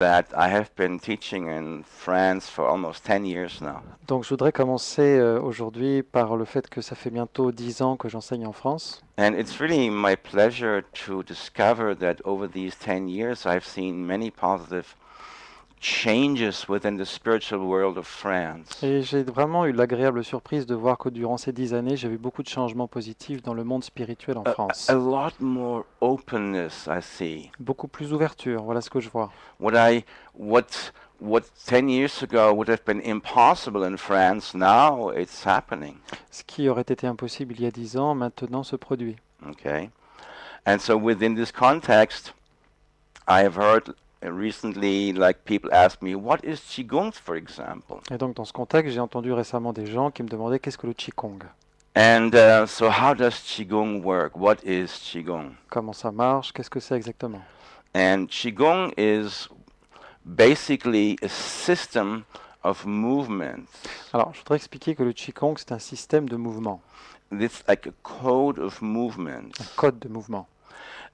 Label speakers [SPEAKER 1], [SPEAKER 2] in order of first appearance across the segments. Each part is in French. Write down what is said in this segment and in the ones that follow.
[SPEAKER 1] that I have been teaching in France for almost 10 years now.
[SPEAKER 2] Donc je voudrais commencer aujourd'hui par le fait que ça fait bientôt 10 ans que j'enseigne en France.
[SPEAKER 1] And it's really my pleasure to discover that over these 10 years I've seen many positive changes within the spiritual world of France.
[SPEAKER 2] Et j'ai vraiment eu l'agréable surprise de voir que durant ces 10 années, j'ai vu beaucoup de changements positifs dans le monde spirituel en
[SPEAKER 1] A
[SPEAKER 2] France.
[SPEAKER 1] lot more openness I see.
[SPEAKER 2] Beaucoup plus d'ouverture, voilà ce que je vois.
[SPEAKER 1] What 10 years ago would have been impossible in France, now it's happening.
[SPEAKER 2] Ce qui aurait été impossible il y a 10 ans, maintenant se produit.
[SPEAKER 1] Okay? And so within this context, I have heard recently, like people ask me, what is Qigong, for example?
[SPEAKER 2] Et donc dans ce contexte, j'ai entendu récemment des gens qui me demandaient qu'est-ce que le Qigong?
[SPEAKER 1] And so how does Qigong work? What is Qigong?
[SPEAKER 2] Comment ça marche? Qu'est-ce que c'est exactement?
[SPEAKER 1] And Qigong is basically a system of movements.
[SPEAKER 2] Alors, je voudrais expliquer que le Qigong, c'est un système de mouvement,
[SPEAKER 1] It's like a code of movements
[SPEAKER 2] un code de mouvement.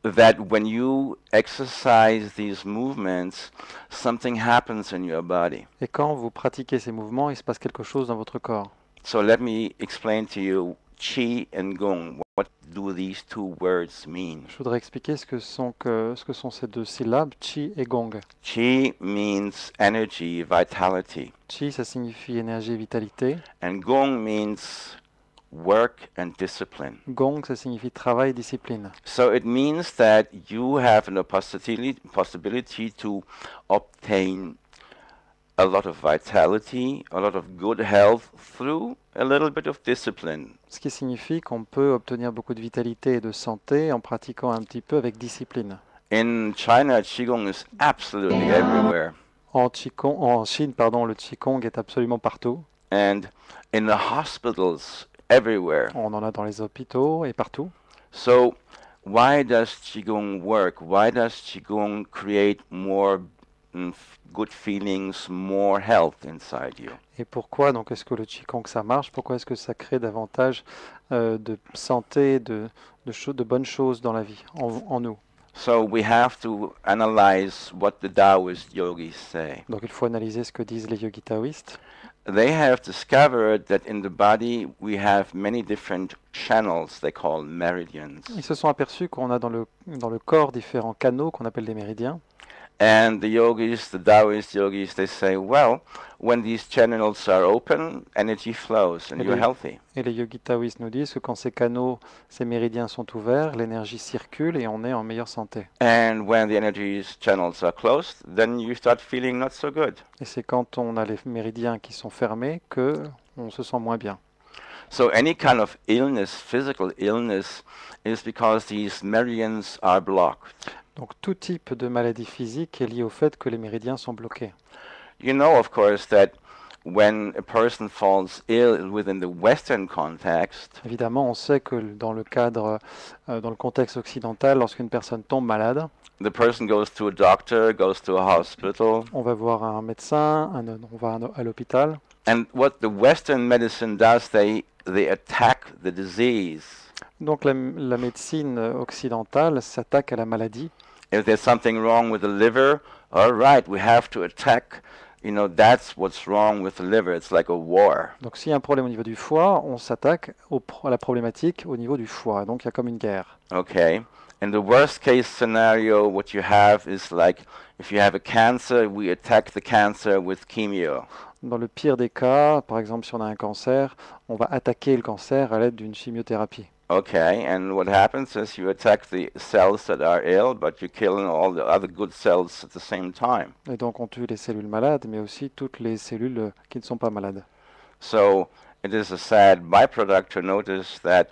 [SPEAKER 1] that when you exercise these movements, something happens in your body.
[SPEAKER 2] Et quand vous pratiquez ces mouvements, il se passe quelque chose dans votre corps.
[SPEAKER 1] So let me explain to you Qi and Gung. What do these two words mean?
[SPEAKER 2] Je voudrais expliquer ce que sont ces deux syllabes, Qi et Gong.
[SPEAKER 1] Qi means energy, vitality,
[SPEAKER 2] Qi, ça signifie énergie et vitalité.
[SPEAKER 1] and Gung means work and discipline.
[SPEAKER 2] Gong, ça signifie travail et discipline.
[SPEAKER 1] So it means that you have a possibility to obtain a lot of vitality, a lot of good health through a little bit of discipline.
[SPEAKER 2] Ce qui signifie qu'on peut obtenir beaucoup de vitalité et de santé en pratiquant un petit peu avec discipline.
[SPEAKER 1] In China, Qigong is absolutely everywhere.
[SPEAKER 2] En Chine, le Qigong est absolument partout.
[SPEAKER 1] And in the hospitals, everywhere.
[SPEAKER 2] On en a dans les hôpitaux et partout.
[SPEAKER 1] So why does Qigong work? Why does Qigong create more good feelings, more health inside you?
[SPEAKER 2] Et pourquoi donc est-ce que le Qigong ça marche? Pourquoi est-ce que ça crée davantage de santé, de bonnes choses dans la vie, en nous?
[SPEAKER 1] So we have to analyze what the Taoist yogis say.
[SPEAKER 2] Donc il faut analyser ce que disent les yogis taoïstes.
[SPEAKER 1] They have discovered that in the body we have many different channels they call meridians.
[SPEAKER 2] Ils se sont aperçus qu'on a dans le corps différents canaux qu'on appelle des méridiens.
[SPEAKER 1] And the yogis, the Taoist yogis, they say, well, when these channels are open, energy flows and you're healthy.
[SPEAKER 2] Et les yogis taoïstes nous disent que quand ces canaux, ces méridiens sont ouverts, l'énergie circule et on est en meilleure santé.
[SPEAKER 1] And when the energy channels are closed, then you start feeling not so good.
[SPEAKER 2] Et c'est quand on a les méridiens qui sont fermés que on se sent moins bien.
[SPEAKER 1] So any kind of illness, physical illness, is because these meridians are blocked.
[SPEAKER 2] Donc tout type de maladie physique est lié au fait que les méridiens sont bloqués.
[SPEAKER 1] You know, of course, that when a person falls ill within the Western context,
[SPEAKER 2] Évidemment, on sait que dans le contexte occidental, lorsqu'une personne tombe malade,
[SPEAKER 1] the person goes to a doctor, goes to a hospital,
[SPEAKER 2] on va voir un médecin, on va à l'hôpital.
[SPEAKER 1] and what the Western medicine does, they attack the disease.
[SPEAKER 2] Donc la médecine occidentale s'attaque à la maladie.
[SPEAKER 1] If there's something wrong with the liver, all right, we have to attack. You know, that's what's wrong with the liver. It's like a war.
[SPEAKER 2] Donc s'il y a un problème au niveau du foie, on s'attaque à la problématique au niveau du foie. Donc il y a comme une guerre.
[SPEAKER 1] Okay. In the worst case scenario, what you have is like if you have a cancer, we attack the cancer with chemo.
[SPEAKER 2] Dans le pire des cas, par exemple si on a un cancer, on va attaquer le cancer à l'aide d'une chimiothérapie.
[SPEAKER 1] Okay, and what happens is you attack the cells that are ill, but you kill all the other good cells at the same time.
[SPEAKER 2] Et donc on tue les cellules malades, mais aussi toutes les cellules qui ne sont pas malades.
[SPEAKER 1] So it is a sad byproduct to notice that,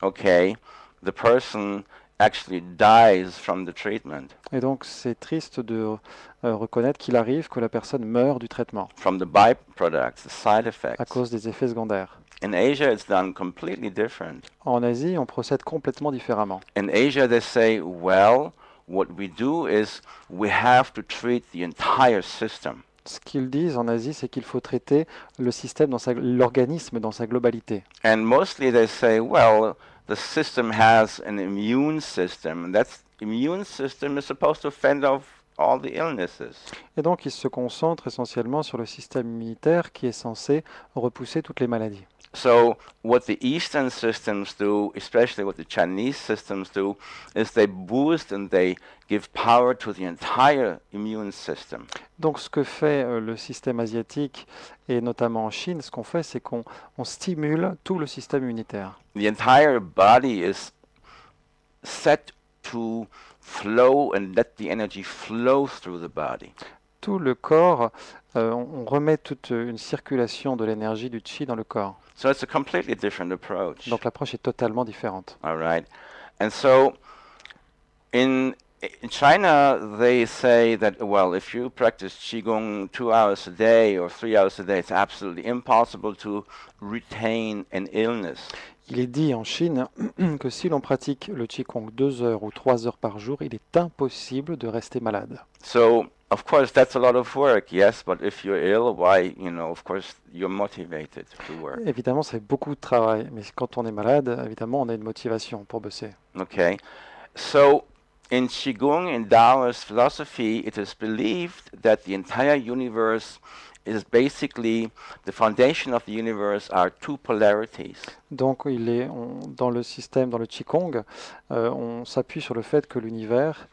[SPEAKER 1] okay, the person actually dies from the treatment.
[SPEAKER 2] Et donc c'est triste de reconnaître qu'il arrive que la personne meurt du traitement
[SPEAKER 1] From the byproducts, the side
[SPEAKER 2] à
[SPEAKER 1] effects.
[SPEAKER 2] cause des effets secondaires.
[SPEAKER 1] In Asia, it's done completely different.
[SPEAKER 2] En Asie, on procède complètement différemment.
[SPEAKER 1] In Asia, they say, well, what we do is we have to treat the entire system.
[SPEAKER 2] Ce qu'ils disent en Asie, c'est qu'il faut traiter le système, l'organisme dans sa globalité.
[SPEAKER 1] And mostly they say, well, the system has an immune system, and that immune system is supposed to fend off all the illnesses.
[SPEAKER 2] Et donc, il se concentre essentiellement sur le système immunitaire qui est censé repousser toutes les maladies.
[SPEAKER 1] So what the Eastern systems do, especially what the Chinese systems do, is they boost and they give power to the entire immune system.
[SPEAKER 2] Donc, ce que fait le système asiatique, et notamment en Chine, ce qu'on fait, c'est qu'on stimule tout le système immunitaire.
[SPEAKER 1] The entire body is set to flow and let the energy flow through the body.
[SPEAKER 2] Tout le corps, on remet toute une circulation de l'énergie du qi dans le corps.
[SPEAKER 1] So it's a completely different approach.
[SPEAKER 2] Donc, l'approche est totalement différente.
[SPEAKER 1] All right. And so in China, they say that, well, if you practice Qigong 2 hours a day or 3 hours a day, it's absolutely impossible to retain an illness.
[SPEAKER 2] Il est dit en Chine que si l'on pratique le Qigong 2 heures ou 3 heures par jour, il est impossible de rester malade.
[SPEAKER 1] So, of course, that's a lot of work, yes, but if you're ill, why, of course, you're motivated to work.
[SPEAKER 2] Évidemment, c'est beaucoup de travail, mais quand on est malade, évidemment, on a une motivation pour bosser.
[SPEAKER 1] Okay. So, in Qigong, in Taoist philosophy, it is believed that the entire universe is basically, the foundation of the universe are two polarities.
[SPEAKER 2] Donc, dans le système, dans le Qigong, on s'appuie sur le fait que l'univers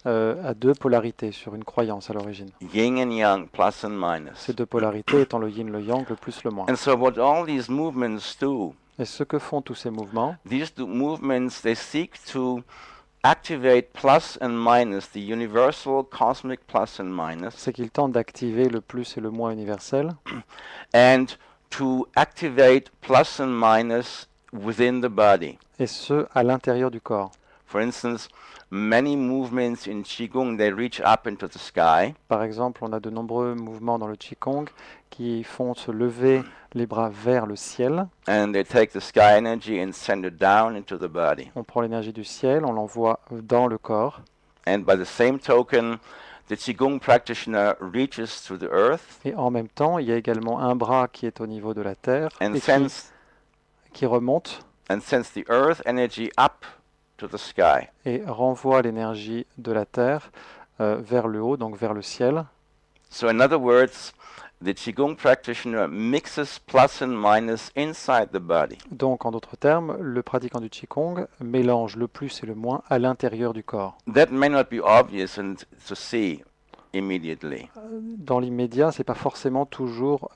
[SPEAKER 2] a deux polarités, sur une croyance à l'origine.
[SPEAKER 1] Yin and yang, plus and minus.
[SPEAKER 2] Ces deux polarités étant le yin, le yang, le plus, le moins.
[SPEAKER 1] And so what all these movements do,
[SPEAKER 2] Et ce que font tous ces mouvements,
[SPEAKER 1] movements, they seek to activate plus and minus, the universal cosmic plus and minus,
[SPEAKER 2] c'est qu'ils tentent d'activer le plus et le moins universel,
[SPEAKER 1] and to activate plus and minus within the body.
[SPEAKER 2] et ce, à l'intérieur du corps.
[SPEAKER 1] For instance, many movements in Qigong, they reach up into the sky,
[SPEAKER 2] Par exemple, on a de nombreux mouvements dans le Qigong qui font se lever les bras vers le ciel.
[SPEAKER 1] and they take the sky energy and send it down into the body.
[SPEAKER 2] On prend l'énergie du ciel, on l'envoie dans le corps.
[SPEAKER 1] And by the same token, the Qigong practitioner reaches to the earth
[SPEAKER 2] Et en même temps, il y a également un bras qui est au niveau de la terre
[SPEAKER 1] and
[SPEAKER 2] et
[SPEAKER 1] sends
[SPEAKER 2] qui remonte
[SPEAKER 1] the earth energy up to the sky.
[SPEAKER 2] et renvoie l'énergie de la terre vers le haut, donc vers le ciel.
[SPEAKER 1] So in other words, the Qigong practitioner mixes plus and minus inside the body.
[SPEAKER 2] Donc, en d'autres termes, le pratiquant du Qigong mélange le plus et le moins à l'intérieur du corps.
[SPEAKER 1] That may not be obvious and to see immediately,
[SPEAKER 2] Dans l'immédiat, c'est pas forcément toujours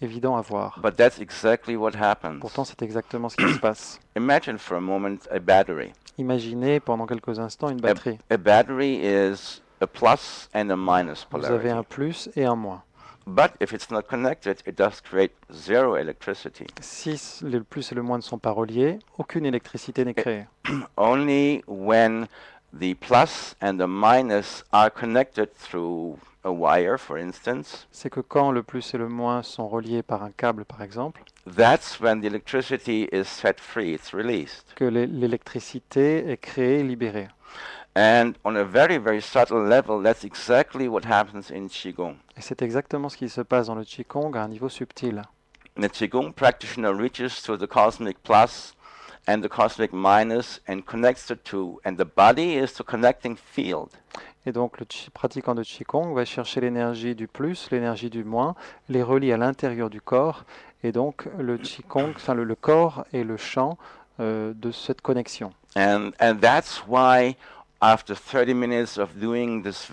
[SPEAKER 2] évident à voir.
[SPEAKER 1] but that's exactly what happens.
[SPEAKER 2] Pourtant, c'est exactement ce qui se passe.
[SPEAKER 1] Imagine for a moment a battery.
[SPEAKER 2] Imaginez pendant quelques instants une batterie.
[SPEAKER 1] A battery is a plus and a minus
[SPEAKER 2] Vous avez un
[SPEAKER 1] polarity.
[SPEAKER 2] plus et un moins.
[SPEAKER 1] But if it's not connected, it does create zero electricity.
[SPEAKER 2] Si le plus et le moins ne sont pas reliés, aucune électricité n'est créée.
[SPEAKER 1] Only when the plus and the minus are connected through a wire, for instance,
[SPEAKER 2] C'est que quand le plus et le moins sont reliés par un câble, par exemple,
[SPEAKER 1] that's when the electricity is set free, it's released.
[SPEAKER 2] que l'électricité est créée, libérée.
[SPEAKER 1] And on a very, very subtle level, that's exactly what happens in Qigong.
[SPEAKER 2] Et c'est exactement ce qui se passe dans le Qigong à un niveau subtil.
[SPEAKER 1] The Qigong practitioner reaches to the cosmic plus and the cosmic minus and connects the two, and the body is the connecting field.
[SPEAKER 2] Et donc le pratiquant de Qigong va chercher l'énergie du plus, l'énergie du moins, les relie à l'intérieur du corps. Et donc le Qigong, le corps est le champ de cette connexion.
[SPEAKER 1] And that's why after 30 minutes of doing this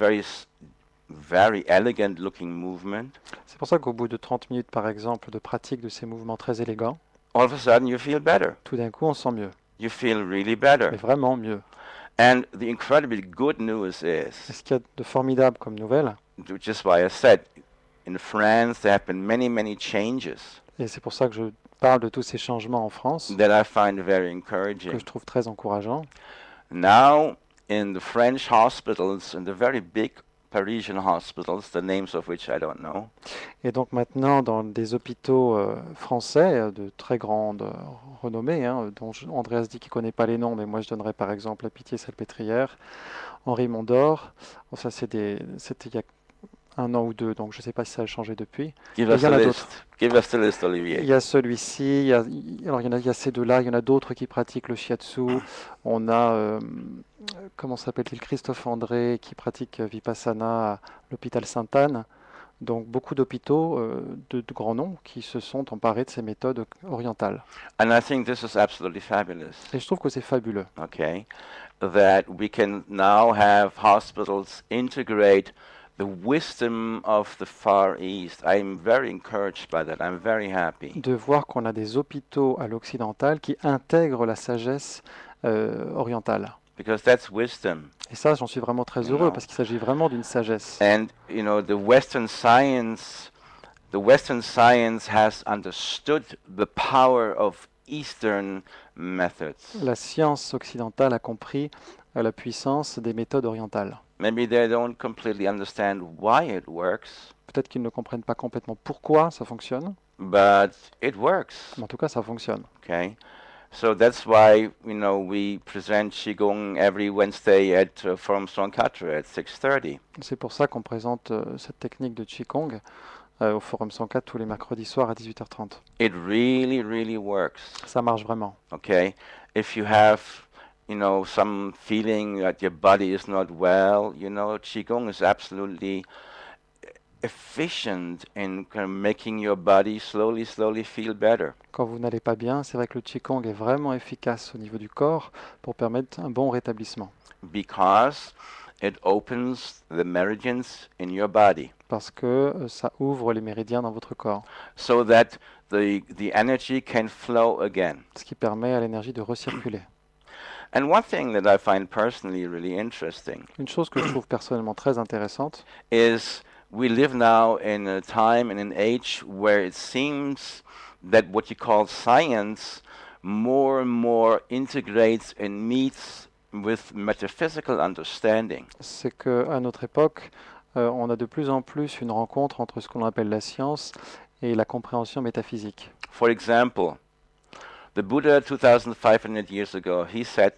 [SPEAKER 1] very elegant looking movement,
[SPEAKER 2] C'est pour ça qu'au bout de 30 minutes, par exemple, de pratique de ces mouvements très élégants,
[SPEAKER 1] all of a sudden you feel better.
[SPEAKER 2] tout d'un coup on se sent mieux,
[SPEAKER 1] You feel really
[SPEAKER 2] mais
[SPEAKER 1] better.
[SPEAKER 2] vraiment mieux.
[SPEAKER 1] And the incredibly good news
[SPEAKER 2] Et
[SPEAKER 1] is,
[SPEAKER 2] ce qu'il y a de formidable comme nouvelle,
[SPEAKER 1] just why I said, in France there have been many, many changes
[SPEAKER 2] et c'est pour ça que je parle de tous ces changements en France,
[SPEAKER 1] that I find very
[SPEAKER 2] que
[SPEAKER 1] encouraging.
[SPEAKER 2] je trouve très encourageants.
[SPEAKER 1] Now, in the French hospitals, in the very big Parisian hospitals, the names of which I don't know,
[SPEAKER 2] Et donc maintenant, dans des hôpitaux français de très grande renommée, dont Andreas dit qu'il ne connaît pas les noms, mais moi je donnerais par exemple la Pitié-Salpêtrière, Henri Mondor, enfin c'était il y a 1 an ou 2, donc je ne sais pas si ça a changé depuis.
[SPEAKER 1] Give
[SPEAKER 2] Mais
[SPEAKER 1] us
[SPEAKER 2] il y
[SPEAKER 1] the
[SPEAKER 2] en a d'autres.
[SPEAKER 1] list. Give us the list,
[SPEAKER 2] Il
[SPEAKER 1] Olivier.
[SPEAKER 2] y a celui-ci, alors il y a ces deux-là, il y en a d'autres qui pratiquent le shiatsu. On a, comment s'appelle-t-il, Christophe André qui pratique Vipassana à l'hôpital Sainte-Anne. Donc beaucoup d'hôpitaux de grand nom qui se sont emparés de ces méthodes orientales.
[SPEAKER 1] And I think this is absolutely fabulous.
[SPEAKER 2] Et je trouve que c'est fabuleux.
[SPEAKER 1] Okay, that we can now have hospitals integrate the wisdom of the Far East. I'm very encouraged by that. I'm very happy.
[SPEAKER 2] De voir qu'on a des hôpitaux à l'occidental qui intègrent la sagesse orientale.
[SPEAKER 1] Because that's wisdom.
[SPEAKER 2] Et ça, j'en suis vraiment très heureux parce qu'il s'agit vraiment d'une sagesse.
[SPEAKER 1] And you know, the Western science has understood the power of Eastern methods.
[SPEAKER 2] La science occidentale a compris la puissance des méthodes orientales.
[SPEAKER 1] Maybe they don't completely understand why it works,
[SPEAKER 2] Peut-être qu'ils ne comprennent pas complètement pourquoi ça fonctionne,
[SPEAKER 1] but it works.
[SPEAKER 2] mais en tout cas, ça fonctionne.
[SPEAKER 1] Okay, so that's why we present Qigong every Wednesday at Forum Sankara at 6:30.
[SPEAKER 2] C'est pour ça qu'on présente cette technique de Qigong au Forum 104 tous les mercredis soirs à 18h30.
[SPEAKER 1] It really, really works.
[SPEAKER 2] Ça marche vraiment.
[SPEAKER 1] Okay, if you have some feeling that your body is not well, Qigong is absolutely efficient in kind of making your body slowly feel better.
[SPEAKER 2] Quand vous n'allez pas bien, c'est vrai que le Qigong est vraiment efficace au niveau du corps pour permettre un bon rétablissement.
[SPEAKER 1] Because it opens the meridians in your body.
[SPEAKER 2] Parce que ça ouvre les méridiens dans votre corps.
[SPEAKER 1] So that the energy can flow again.
[SPEAKER 2] Ce qui permet à l'énergie de recirculer.
[SPEAKER 1] And one thing that I find personally really interesting
[SPEAKER 2] Une chose que je trouve personnellement très intéressante,
[SPEAKER 1] is we live now in a time and an age where it seems that what you call science more and more integrates and meets with metaphysical understanding.
[SPEAKER 2] c'est qu'à notre époque, on a de plus en plus une rencontre entre ce qu'on appelle la science et la compréhension métaphysique.
[SPEAKER 1] For example, the Buddha 2500 years ago, he said,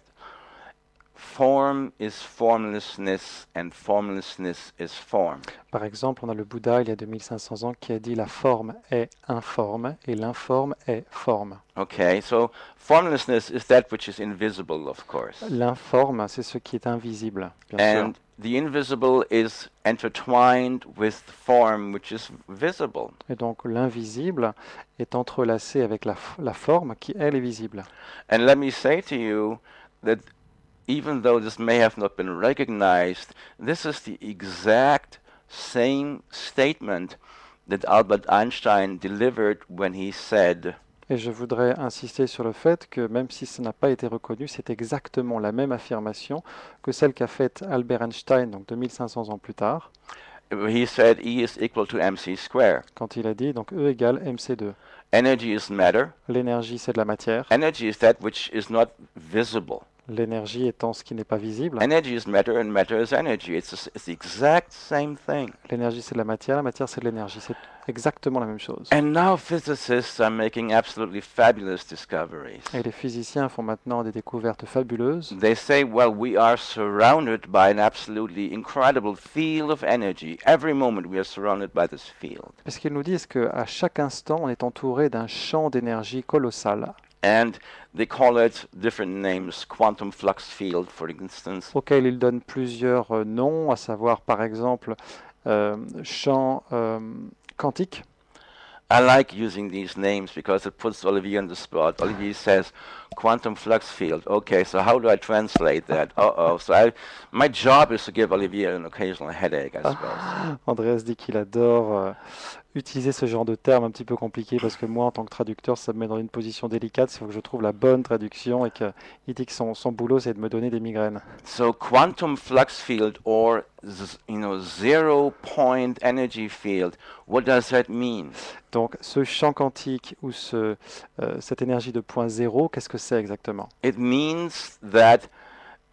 [SPEAKER 1] form is formlessness and formlessness is form.
[SPEAKER 2] Par exemple, on a le Bouddha, il y a 2500 ans, qui a dit la forme est informe et l'informe est forme.
[SPEAKER 1] Okay, so formlessness is that which is invisible, of course.
[SPEAKER 2] L'informe, c'est ce qui est invisible, bien sûr.
[SPEAKER 1] And the invisible is intertwined with form, which is visible.
[SPEAKER 2] Et donc l'invisible est entrelacé avec la forme qui, elle, est visible.
[SPEAKER 1] And let me say to you that even though this may have not been recognized, this is the exact same statement that Albert Einstein delivered when he said,
[SPEAKER 2] Et je voudrais insister sur le fait que même si ça n'a pas été reconnu, c'est exactement la même affirmation que celle qu'a faite Albert Einstein, donc 2500 ans plus tard,
[SPEAKER 1] he said E is equal to mc square.
[SPEAKER 2] quand il a dit donc E égale mc2.
[SPEAKER 1] Energy is matter.
[SPEAKER 2] L'énergie, c'est de la matière.
[SPEAKER 1] Energy is that which is not visible.
[SPEAKER 2] L'énergie étant ce qui n'est pas visible.
[SPEAKER 1] Energy is matter and matter is energy. It's the exact same thing.
[SPEAKER 2] L'énergie, c'est de la matière c'est de l'énergie. C'est exactement la même chose.
[SPEAKER 1] And now physicists are making absolutely fabulous discoveries.
[SPEAKER 2] Et les physiciens font maintenant des découvertes fabuleuses.
[SPEAKER 1] They say, well, we are surrounded by an absolutely incredible field of energy. Every moment we are surrounded by this field.
[SPEAKER 2] Parce qu'ils nous disent qu'à chaque instant, on est entouré d'un champ d'énergie colossal.
[SPEAKER 1] And they call it different names, quantum flux field, for instance.
[SPEAKER 2] Auquel ils donnent plusieurs noms, à savoir par exemple champ quantique.
[SPEAKER 1] I like using these names because it puts Olivier on the spot. Olivier says, quantum flux field. Okay, so how do I translate that? Uh-oh. So my job is to give Olivier an occasional headache, I suppose.
[SPEAKER 2] Andreas dit qu'il adore utiliser ce genre de termes un petit peu compliqués parce que moi, en tant que traducteur, ça me met dans une position délicate. Il faut que je trouve la bonne traduction et qu'il dit que son boulot, c'est de me donner des migraines.
[SPEAKER 1] So quantum flux field or zero point energy field, what does that mean?
[SPEAKER 2] Donc, ce champ quantique ou cette énergie de point zéro, qu'est-ce que c'est exactement?
[SPEAKER 1] It means that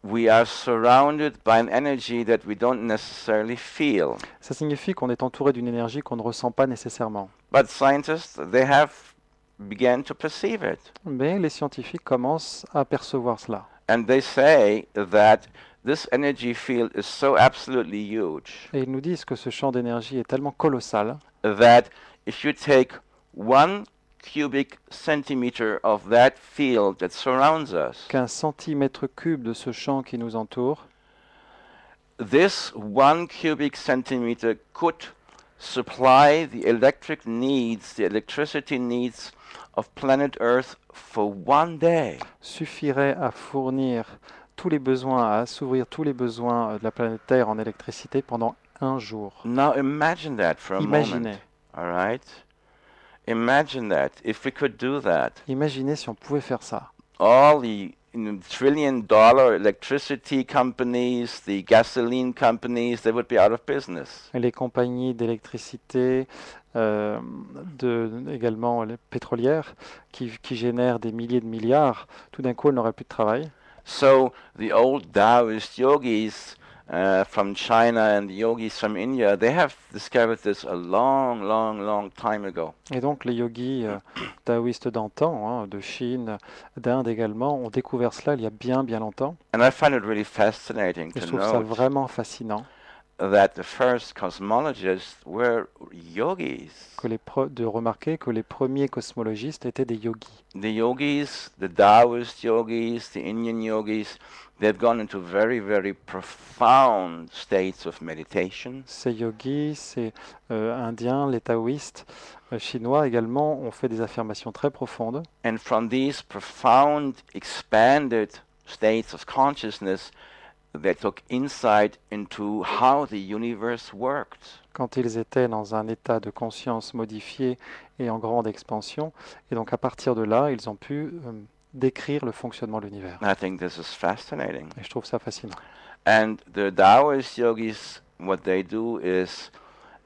[SPEAKER 1] we are surrounded by an energy that we don't necessarily feel.
[SPEAKER 2] Ça signifie qu'on est entouré d'une énergie qu'on ne ressent pas nécessairement.
[SPEAKER 1] But scientists, they have began to perceive it.
[SPEAKER 2] Mais les scientifiques commencent à percevoir cela.
[SPEAKER 1] And they say that this energy field is so absolutely huge
[SPEAKER 2] Et ils nous disent que ce champ d'énergie est tellement colossal
[SPEAKER 1] that if you take 1 cubic centimeter of that field that surrounds us,
[SPEAKER 2] qu'un centimètre cube de ce champ qui nous entoure,
[SPEAKER 1] this 1 cubic centimeter could supply the electric needs, the electricity needs of planet Earth for one day.
[SPEAKER 2] suffirait à fournir tous les besoins, à assouvir tous les besoins de la planète Terre en électricité pendant un jour.
[SPEAKER 1] Now imagine that for a
[SPEAKER 2] Imaginez,
[SPEAKER 1] moment. All right? Imagine that if we could do that.
[SPEAKER 2] imaginez si on pouvait faire ça.
[SPEAKER 1] All the $1 trillion electricity companies, the gasoline companies, they would be out of business.
[SPEAKER 2] Les compagnies d'électricité, également les pétrolières, qui génèrent des milliers de milliards, tout d'un coup, elles n'auraient plus de travail.
[SPEAKER 1] So the old Taoist yogis from China and the yogis from India, they have discovered this a long time ago.
[SPEAKER 2] Et donc les yogis taoïstes d'antan, hein, de Chine, d'Inde également, ont découvert cela il y a bien longtemps.
[SPEAKER 1] And I find it really fascinating
[SPEAKER 2] Et je
[SPEAKER 1] to
[SPEAKER 2] trouve ça
[SPEAKER 1] note
[SPEAKER 2] vraiment fascinant
[SPEAKER 1] that the first cosmologists were yogis.
[SPEAKER 2] de remarquer que les premiers cosmologistes étaient des yogis.
[SPEAKER 1] The yogis, the Taoist yogis, the Indian yogis, they've gone into very profound states of meditation.
[SPEAKER 2] Ces yogis, ces indiens, les taoïstes, chinois également, ont fait des affirmations très profondes.
[SPEAKER 1] And from these profound, expanded states of consciousness, they took insight into how the universe worked.
[SPEAKER 2] Quand ils étaient dans un état de conscience modifié et en grande expansion. Et donc à partir de là, ils ont pu décrire le fonctionnement de l'univers.
[SPEAKER 1] I think this is fascinating.
[SPEAKER 2] Et je trouve ça fascinant.
[SPEAKER 1] And the Taoist yogis, what they do is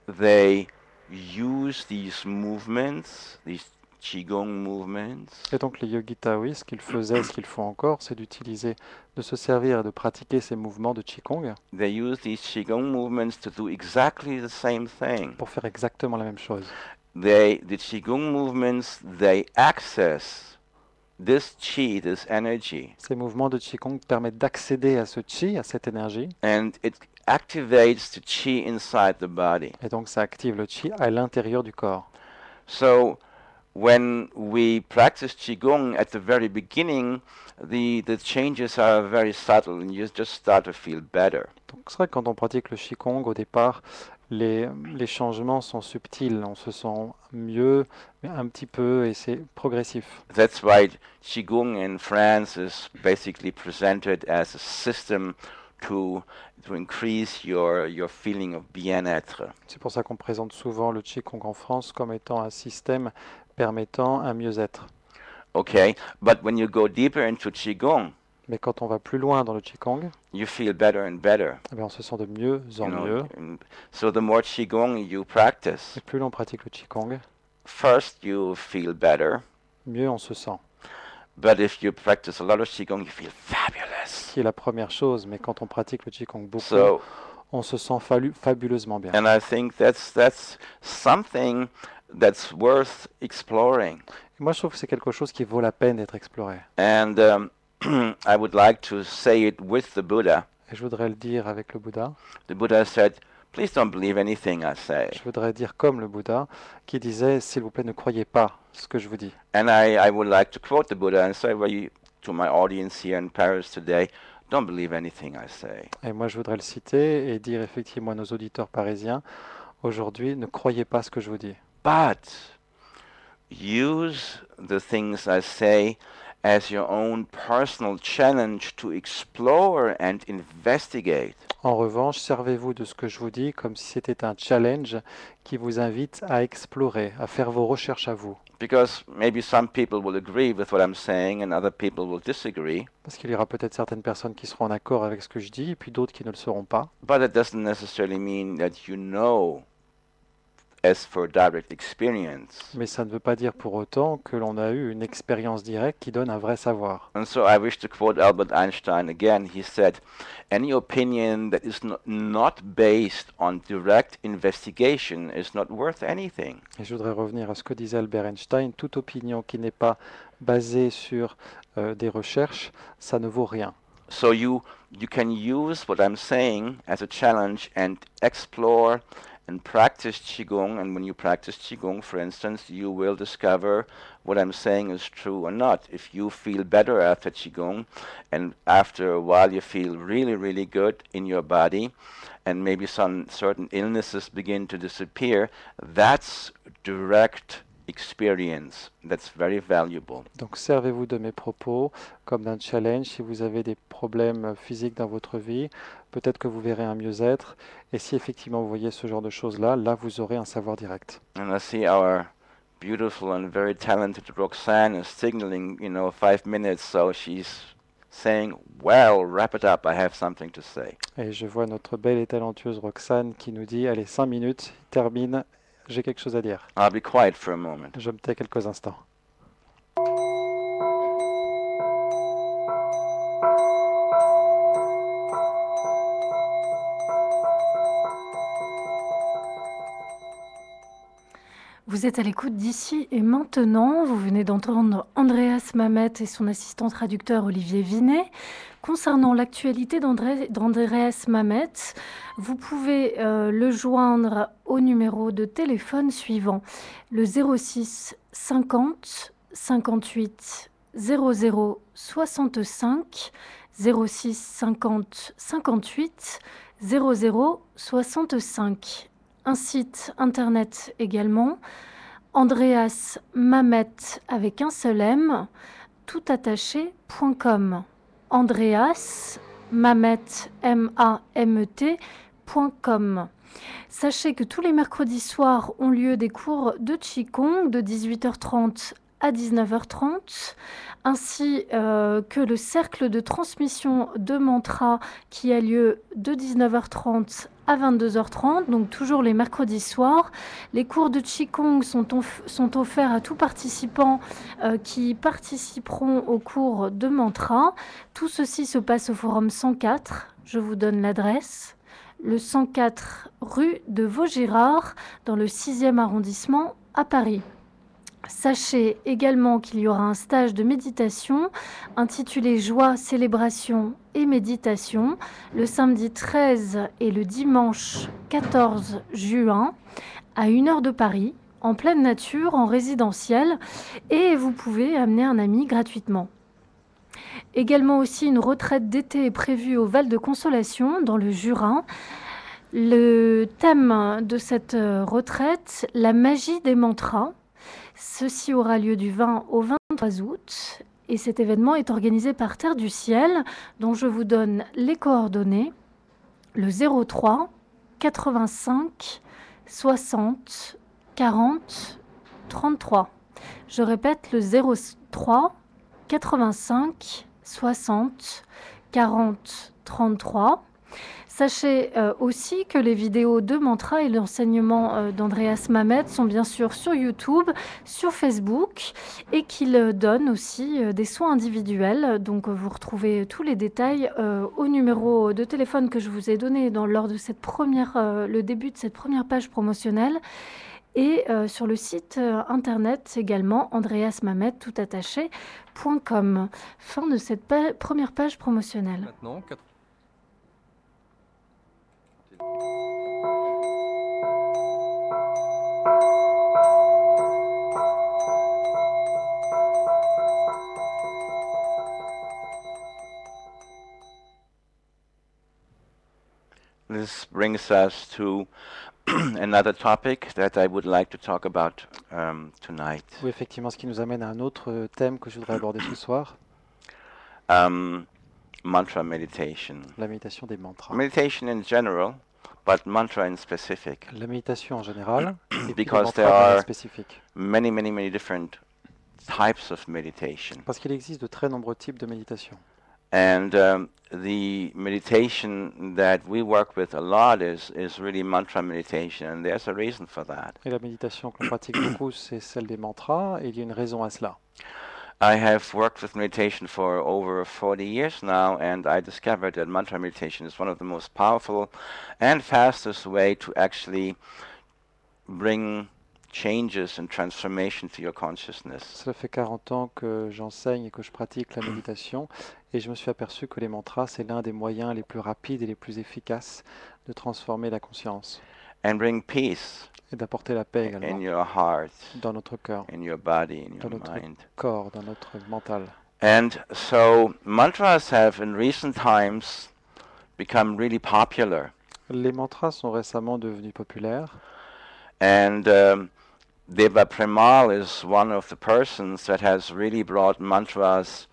[SPEAKER 1] they use these movements, these Qigong movements,
[SPEAKER 2] Et donc les yogis taoïstes, ce qu'ils faisaient, ce qu'ils font encore, c'est de se servir et de pratiquer ces mouvements de Qigong
[SPEAKER 1] they use these Qigong movements to do exactly the same thing.
[SPEAKER 2] pour faire exactement la même chose.
[SPEAKER 1] The Qigong movements, they access this Qi, this energy,
[SPEAKER 2] Ces mouvements de Qigong permettent d'accéder à ce Qi, à cette énergie,
[SPEAKER 1] and it activates the Qi inside the body.
[SPEAKER 2] et donc ça active le Qi à l'intérieur du corps.
[SPEAKER 1] So when we practice Qigong at the very beginning, the changes are very subtle and you just start to feel better.
[SPEAKER 2] Donc c'est vrai que quand on pratique le Qigong, au départ, les changements sont subtils, on se sent mieux, mais un petit peu, et c'est progressif.
[SPEAKER 1] That's why Qigong in France is basically presented as a system to increase your feeling of bien-être.
[SPEAKER 2] C'est pour ça qu'on présente souvent le Qigong en France comme étant un système permettant un mieux-être.
[SPEAKER 1] Okay, but when you go deeper into Qigong,
[SPEAKER 2] Mais quand on va plus loin dans le Qigong,
[SPEAKER 1] you feel better and better.
[SPEAKER 2] eh bien, on se sent de mieux en mieux.
[SPEAKER 1] So the more Qigong you practice,
[SPEAKER 2] Et plus l'on pratique le Qigong,
[SPEAKER 1] first you feel better,
[SPEAKER 2] mieux on se sent.
[SPEAKER 1] but if you practice a lot of Qigong, you feel fabulous.
[SPEAKER 2] Ce qui est la première chose, mais quand on pratique le Qigong beaucoup,
[SPEAKER 1] So,
[SPEAKER 2] on se sent fabuleusement bien.
[SPEAKER 1] and I think that's something that's worth exploring.
[SPEAKER 2] Et moi, je trouve que c'est quelque chose qui vaut la peine d'être exploré.
[SPEAKER 1] And I would like to say it with the Buddha.
[SPEAKER 2] Et je voudrais le dire avec le Bouddha.
[SPEAKER 1] The Buddha said, "Please don't believe anything I say."
[SPEAKER 2] Je voudrais dire comme le Bouddha, qui disait, s'il vous plaît, ne croyez pas ce que je vous dis.
[SPEAKER 1] And I would like to quote the Buddha and say, to my audience here in Paris today, don't believe anything I say.
[SPEAKER 2] Et moi, je voudrais le citer et dire effectivement à nos auditeurs parisiens, aujourd'hui, ne croyez pas ce que je vous dis.
[SPEAKER 1] But use the things I say as your own personal challenge to explore and investigate.
[SPEAKER 2] En revanche, servez-vous de ce que je vous dis comme si c'était un challenge qui vous invite à explorer, à faire vos recherches à vous.
[SPEAKER 1] Because maybe some people will agree with what I'm saying and other people will disagree.
[SPEAKER 2] Parce qu'il y aura peut-être certaines personnes qui seront en accord avec ce que je dis, et puis d'autres qui ne le seront pas.
[SPEAKER 1] But it doesn't necessarily mean that you know as for direct experience.
[SPEAKER 2] Mais ça ne veut pas dire pour autant que l'on a eu une expérience directe qui donne un vrai savoir.
[SPEAKER 1] And so I wish to quote Albert Einstein again. He said, "Any opinion that is not based on direct investigation is not worth anything."
[SPEAKER 2] Et je voudrais revenir à ce que disait Albert Einstein. Toute opinion qui n'est pas basée sur des recherches, ça ne vaut rien.
[SPEAKER 1] So you can use what I'm saying as a challenge and explore and practice Qigong. And when you practice Qigong, for instance, you will discover what I'm saying is true or not. If you feel better after Qigong, and after a while you feel really, really good in your body, and maybe some certain illnesses begin to disappear, that's direct experience. That's very valuable.
[SPEAKER 2] Donc servez-vous de mes propos comme d'un challenge. Si vous avez des problèmes physiques dans votre vie, peut-être que vous verrez un mieux-être. Et si effectivement vous voyez ce genre de choses-là, là vous aurez un savoir direct.
[SPEAKER 1] And I see our beautiful and very talented Roxanne is signaling, 5 minutes, so she's saying, well, wrap it up, I have something to say.
[SPEAKER 2] Et je vois notre belle et talentueuse Roxane qui nous dit, allez, 5 minutes, termine, j'ai quelque chose à dire.
[SPEAKER 1] I'll be quiet for a moment.
[SPEAKER 2] Je me tais quelques instants.
[SPEAKER 3] Vous êtes à l'écoute d'Ici et Maintenant. Vous venez d'entendre Andreas Mamet et son assistant traducteur Olivier Vinet. Concernant l'actualité d'Andreas Mamet, vous pouvez le joindre au numéro de téléphone suivant, le 06 50 58 00 65, 06 50 58 00 65. Un site internet également, Andreas Mamet avec un seul M, toutattaché.com. Andreas Mamet, M-A-M-E-T.com. Sachez que tous les mercredis soirs ont lieu des cours de Qigong de 18h30 à 19h30, ainsi que le cercle de transmission de mantra qui a lieu de 19h30 à 22h30, donc toujours les mercredis soirs. Les cours de Qigong sont offerts à tout participant qui participeront au cours de mantra. Tout ceci se passe au forum 104. Je vous donne l'adresse. Le 104 rue de Vaugirard, dans le 6e arrondissement à Paris. Sachez également qu'il y aura un stage de méditation intitulé Joie, célébration et méditation le samedi 13 et le dimanche 14 juin à 1h de Paris, en pleine nature, en résidentiel, et vous pouvez amener un ami gratuitement. Également aussi une retraite d'été est prévue au Val de Consolation, dans le Jura. Le thème de cette retraite, la magie des mantras. Ceci aura lieu du 20 au 23 août et cet événement est organisé par Terre du Ciel, dont je vous donne les coordonnées, le 03 85 60 40 33. Je répète, le 03 85 60 40 33. Sachez aussi que les vidéos de mantra et l'enseignement d'Andreas Mamet sont bien sûr sur YouTube, sur Facebook, et qu'il donne aussi des soins individuels. Donc vous retrouvez tous les détails au numéro de téléphone que je vous ai donné lors de le début de cette première page promotionnelle. Et sur le site internet également, andreasmamet.com. Fin de cette première page promotionnelle.
[SPEAKER 4] Maintenant,
[SPEAKER 1] This brings us to another topic that I would like to talk about tonight.
[SPEAKER 2] Oui, effectivement, ce qui nous amène à un autre thème que je voudrais aborder ce soir,
[SPEAKER 1] Mantra meditation.
[SPEAKER 2] la méditation des mantras.
[SPEAKER 1] Meditation in general, but mantra in specific.
[SPEAKER 2] La méditation en général, et puis les
[SPEAKER 1] Because
[SPEAKER 2] mantras
[SPEAKER 1] there
[SPEAKER 2] de manière
[SPEAKER 1] are
[SPEAKER 2] spécifique.
[SPEAKER 1] many different types of meditation.
[SPEAKER 2] Parce qu'il existe de très nombreux types de méditation.
[SPEAKER 1] And the meditation that we work with a lot is really mantra meditation, and there's a reason for that.
[SPEAKER 2] Et la méditation que l'on pratique beaucoup, c'est celle des mantras, et il y a une raison à cela.
[SPEAKER 1] I have worked with meditation for over 40 years now, and I discovered that mantra meditation is one of the most powerful and fastest way to actually bring changes and transformation to your consciousness.
[SPEAKER 2] Cela fait 40 ans que j'enseigne et que je pratique la méditation et je me suis aperçu que les mantras, c'est l'un des moyens les plus rapides et les plus efficaces de transformer la conscience
[SPEAKER 1] And bring peace
[SPEAKER 2] et d'apporter la paix
[SPEAKER 1] in
[SPEAKER 2] également
[SPEAKER 1] your heart,
[SPEAKER 2] dans notre cœur,
[SPEAKER 1] in your body, in
[SPEAKER 2] dans
[SPEAKER 1] your
[SPEAKER 2] notre
[SPEAKER 1] mind.
[SPEAKER 2] corps, dans notre mental.
[SPEAKER 1] And so mantras have in recent times become really popular.
[SPEAKER 2] Les mantras sont récemment devenus populaires
[SPEAKER 1] And Deva Premal is one of the persons that has really brought mantras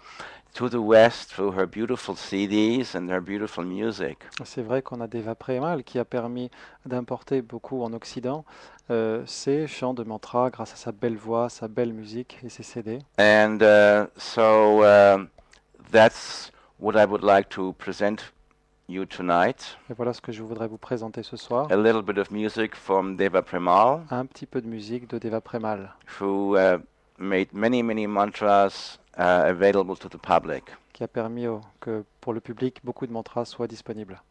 [SPEAKER 1] to the West through her beautiful CDs and her beautiful music.
[SPEAKER 2] C'est vrai qu'on a Deva Premal qui a permis d'importer beaucoup en Occident ces chants de mantra grâce à sa belle voix, sa belle musique et ses CD.
[SPEAKER 1] And that's what I would like to present you tonight.
[SPEAKER 2] Et voilà ce que je voudrais vous présenter ce soir.
[SPEAKER 1] A little bit of music from Deva Premal,
[SPEAKER 2] Un petit peu de musique de Deva Premal
[SPEAKER 1] who made many mantras available to the public.
[SPEAKER 2] qui a permis que pour le public beaucoup de mantras soient disponibles.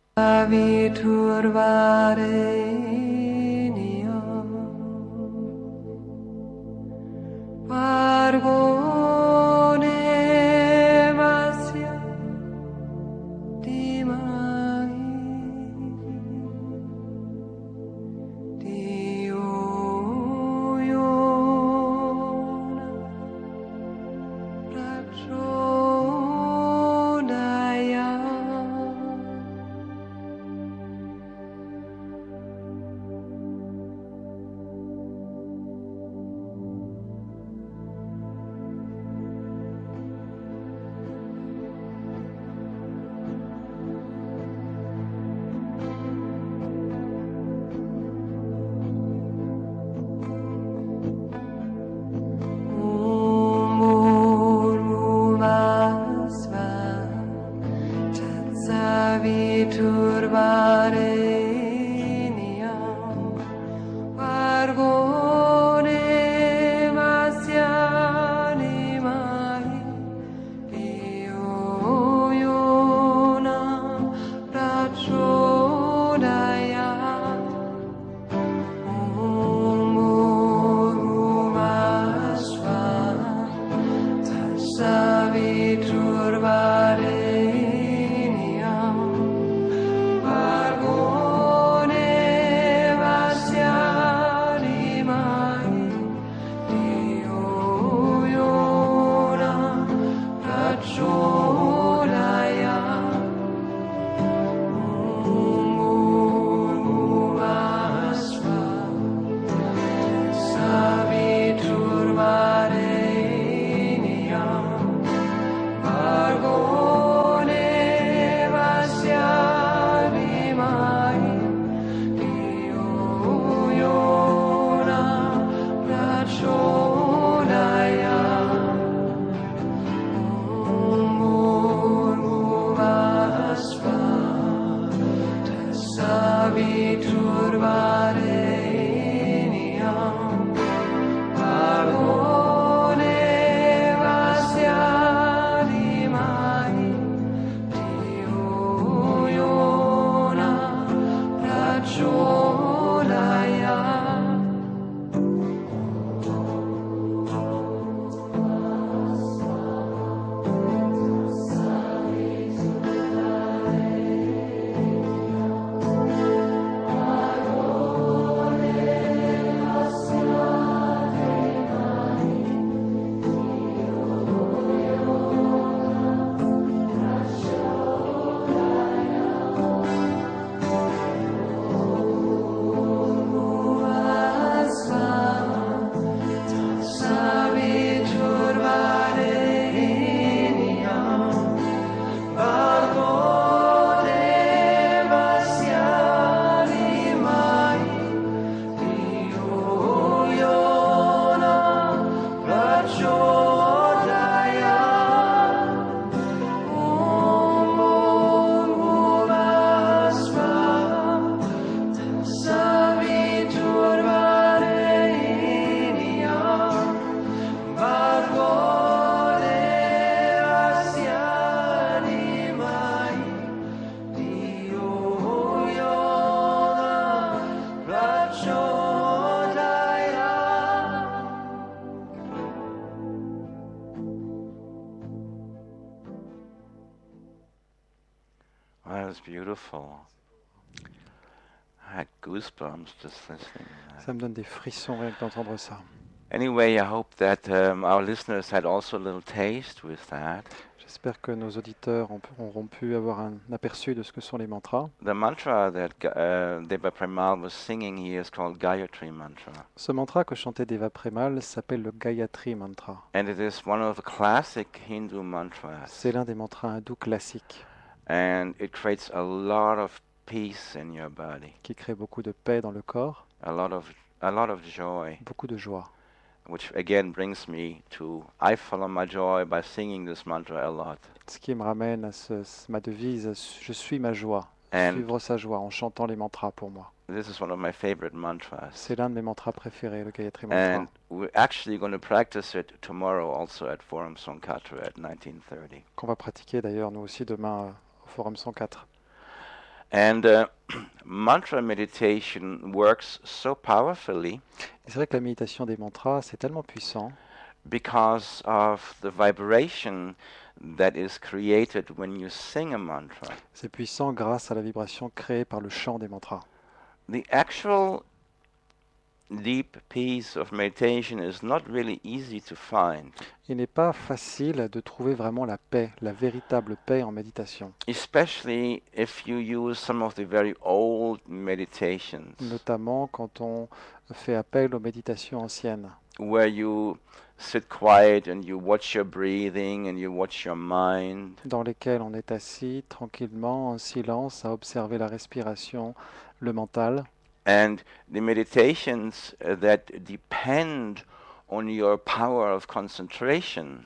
[SPEAKER 1] beautiful. I had goosebumps just listening to that.
[SPEAKER 2] Ça me donne des frissons rien que d'entendre ça.
[SPEAKER 1] Anyway, I hope that our listeners had also a little taste with that.
[SPEAKER 2] J'espère que nos auditeurs auront pu avoir un aperçu de ce que sont les mantras.
[SPEAKER 1] The mantra that Deva Premal was singing here is called Gayatri Mantra.
[SPEAKER 2] Ce mantra que chantait Deva Premal s'appelle le Gayatri Mantra.
[SPEAKER 1] And it is one of the classic Hindu mantras.
[SPEAKER 2] C'est l'un des mantras hindous classiques
[SPEAKER 1] And it creates a lot of peace in your body,
[SPEAKER 2] qui crée beaucoup de paix dans le corps,
[SPEAKER 1] a lot of joy,
[SPEAKER 2] beaucoup de joie.
[SPEAKER 1] which again brings me to I follow my joy by singing this mantra a lot.
[SPEAKER 2] Ce qui me ramène à ma devise, je suis ma joie,
[SPEAKER 1] And
[SPEAKER 2] suivre sa joie en chantant les mantras pour moi.
[SPEAKER 1] this is one of my favorite mantras.
[SPEAKER 2] C'est l'un de mes mantras préférés, le Gayatri Mantra.
[SPEAKER 1] And we're actually going to practice it tomorrow also at Forum Sankatra at 19:30.
[SPEAKER 2] Qu'on va pratiquer d'ailleurs nous aussi demain au Forum 104.
[SPEAKER 1] And mantra meditation works so powerfully
[SPEAKER 2] Et c'est vrai que la méditation des mantras, c'est tellement puissant
[SPEAKER 1] because of the vibration that is created when you sing a mantra.
[SPEAKER 2] C'est puissant grâce à la vibration créée par le chant des mantras.
[SPEAKER 1] The actual deep peace of meditation is not really easy to find,
[SPEAKER 2] Il n'est pas facile de trouver vraiment la paix, la véritable paix en méditation,
[SPEAKER 1] especially if you use some of the very old meditations
[SPEAKER 2] notamment quand on fait appel aux méditations anciennes,
[SPEAKER 1] where you sit quiet and you watch your breathing and you watch your mind.
[SPEAKER 2] dans lesquelles on est assis tranquillement, en silence, à observer la respiration, le mental.
[SPEAKER 1] And the meditations that depend on your power of concentration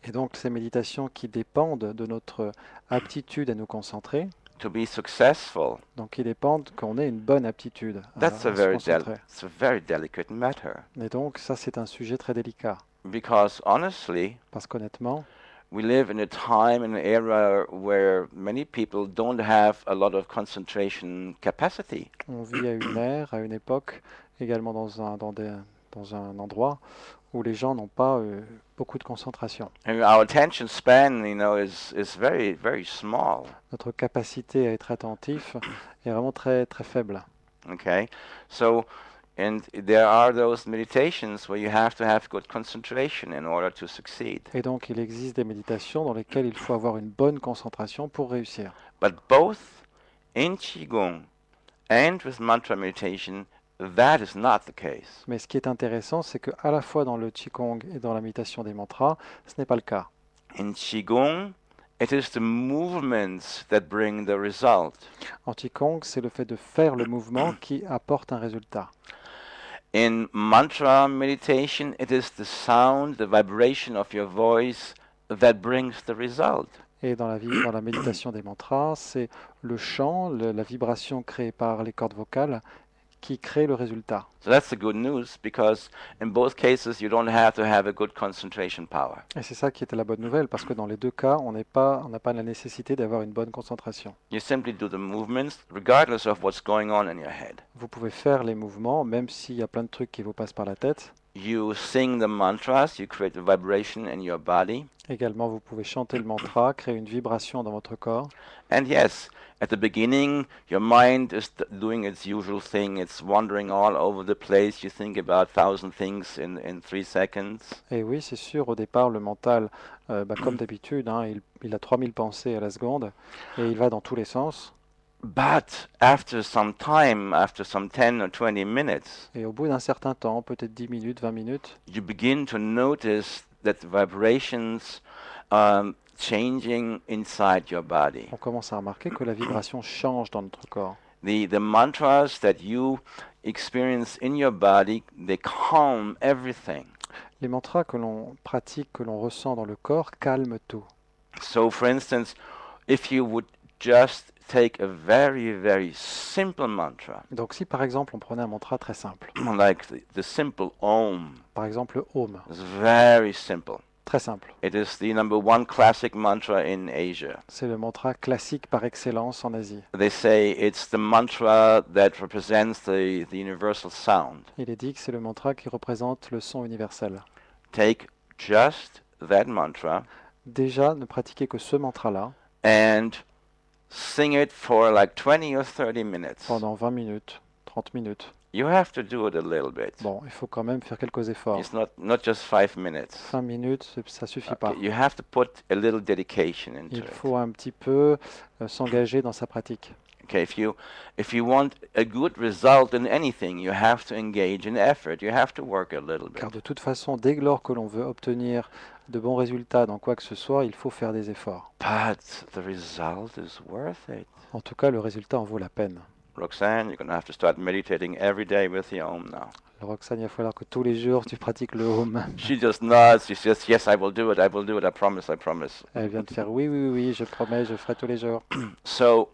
[SPEAKER 2] Et donc ces méditations qui dépendent de notre aptitude à nous concentrer,
[SPEAKER 1] to be successful,
[SPEAKER 2] donc qui dépendent qu'on ait une bonne aptitude à
[SPEAKER 1] that's a
[SPEAKER 2] se concentrer.
[SPEAKER 1] it's a very delicate matter.
[SPEAKER 2] Et donc ça c'est un sujet très délicat,
[SPEAKER 1] Because honestly,
[SPEAKER 2] parce qu'honnêtement,
[SPEAKER 1] we live in a time and an era where many people don't have a lot of concentration capacity.
[SPEAKER 2] on vit à une ère, à une époque, également dans un endroit où les gens n'ont pas beaucoup de concentration.
[SPEAKER 1] And our attention span, is very, very small.
[SPEAKER 2] Notre capacité à être attentif est vraiment très très faible.
[SPEAKER 1] Okay, and there are those meditations where you have to have good concentration in order to succeed.
[SPEAKER 2] Et donc il existe des méditations dans lesquelles il faut avoir une bonne concentration pour réussir.
[SPEAKER 1] But both in Qigong and with mantra meditation, that is not the case.
[SPEAKER 2] Mais ce qui est intéressant, c'est que à la fois dans le Qigong et dans la méditation des mantras, ce n'est pas le cas.
[SPEAKER 1] In Qigong, it is the movements that bring the result.
[SPEAKER 2] En Qigong, c'est le fait de faire le mouvement qui apporte un résultat.
[SPEAKER 1] In mantra meditation, it is the sound, the vibration of your voice that brings the result.
[SPEAKER 2] Et dans la méditation des mantras, c'est le chant, la vibration créée par les cordes vocales qui crée le résultat.
[SPEAKER 1] So that's the good news, because in both cases you don't have to have a good concentration power.
[SPEAKER 2] Et c'est ça qui était la bonne nouvelle, parce que dans les deux cas, on n'a pas la nécessité d'avoir une bonne concentration.
[SPEAKER 1] You simply do the movements regardless of what's going on in your head.
[SPEAKER 2] Vous pouvez faire les mouvements, même s'il y a plein de trucs qui vous passent par la tête.
[SPEAKER 1] You sing the mantras, you create a vibration in your body.
[SPEAKER 2] Également, vous pouvez chanter le mantra, créer une vibration dans votre corps.
[SPEAKER 1] And yes, at the beginning, your mind is doing its usual thing. It's wandering all over the place. You think about 1,000 things in 3 seconds.
[SPEAKER 2] Et oui, c'est sûr, au départ, le mental, comme d'habitude, hein, il a 3000 pensées à la seconde et il va dans tous les sens.
[SPEAKER 1] But after some time, after some 10 or 20 minutes,
[SPEAKER 2] Et au bout d'un certain temps, peut-être 10 minutes, 20 minutes,
[SPEAKER 1] you begin to notice that the vibrations changing inside your body.
[SPEAKER 2] on commence à remarquer que la vibration change dans notre corps.
[SPEAKER 1] The mantras that you experience in your body, they calm everything.
[SPEAKER 2] Les mantras que l'on pratique, que l'on ressent dans le corps, calment tout.
[SPEAKER 1] So, for instance, if you would just take a very, very simple mantra,
[SPEAKER 2] Donc si par exemple on prenait un mantra très simple,
[SPEAKER 1] like the simple Om,
[SPEAKER 2] par exemple le Om,
[SPEAKER 1] it's very simple.
[SPEAKER 2] très simple,
[SPEAKER 1] It is the #1 classic mantra in Asia.
[SPEAKER 2] c'est le mantra classique par excellence en Asie.
[SPEAKER 1] They say it's the mantra that represents the universal sound.
[SPEAKER 2] Il est dit que c'est le mantra qui représente le son universel.
[SPEAKER 1] Take just that mantra
[SPEAKER 2] Déjà, ne pratiquez que ce mantra-là,
[SPEAKER 1] and sing it for like 20 or 30 minutes.
[SPEAKER 2] pendant 20 minutes, 30 minutes.
[SPEAKER 1] You have to do it a little bit.
[SPEAKER 2] Bon, il faut quand même faire quelques efforts.
[SPEAKER 1] It's not just 5 minutes.
[SPEAKER 2] 5 minutes, ça suffit pas.
[SPEAKER 1] You have to put a little dedication into
[SPEAKER 2] Il
[SPEAKER 1] it.
[SPEAKER 2] faut un petit peu s'engager dans sa pratique.
[SPEAKER 1] Okay, if you want a good result in anything, you have to engage in effort. You have to work a little bit.
[SPEAKER 2] Car de toute façon, dès lors que l'on veut obtenir de bons résultats dans quoi que ce soit, il faut faire des efforts.
[SPEAKER 1] But the result is worth it.
[SPEAKER 2] En tout cas, le résultat en vaut la peine.
[SPEAKER 1] Roxanne, you're going to have to start meditating every day with the Om now.
[SPEAKER 2] Roxane, il va falloir que tous les jours tu pratiques le Om.
[SPEAKER 1] She just nods. She says, yes, I will do it. I promise, I promise.
[SPEAKER 2] Elle vient de faire oui, je promets, je ferai tous les jours.
[SPEAKER 1] So,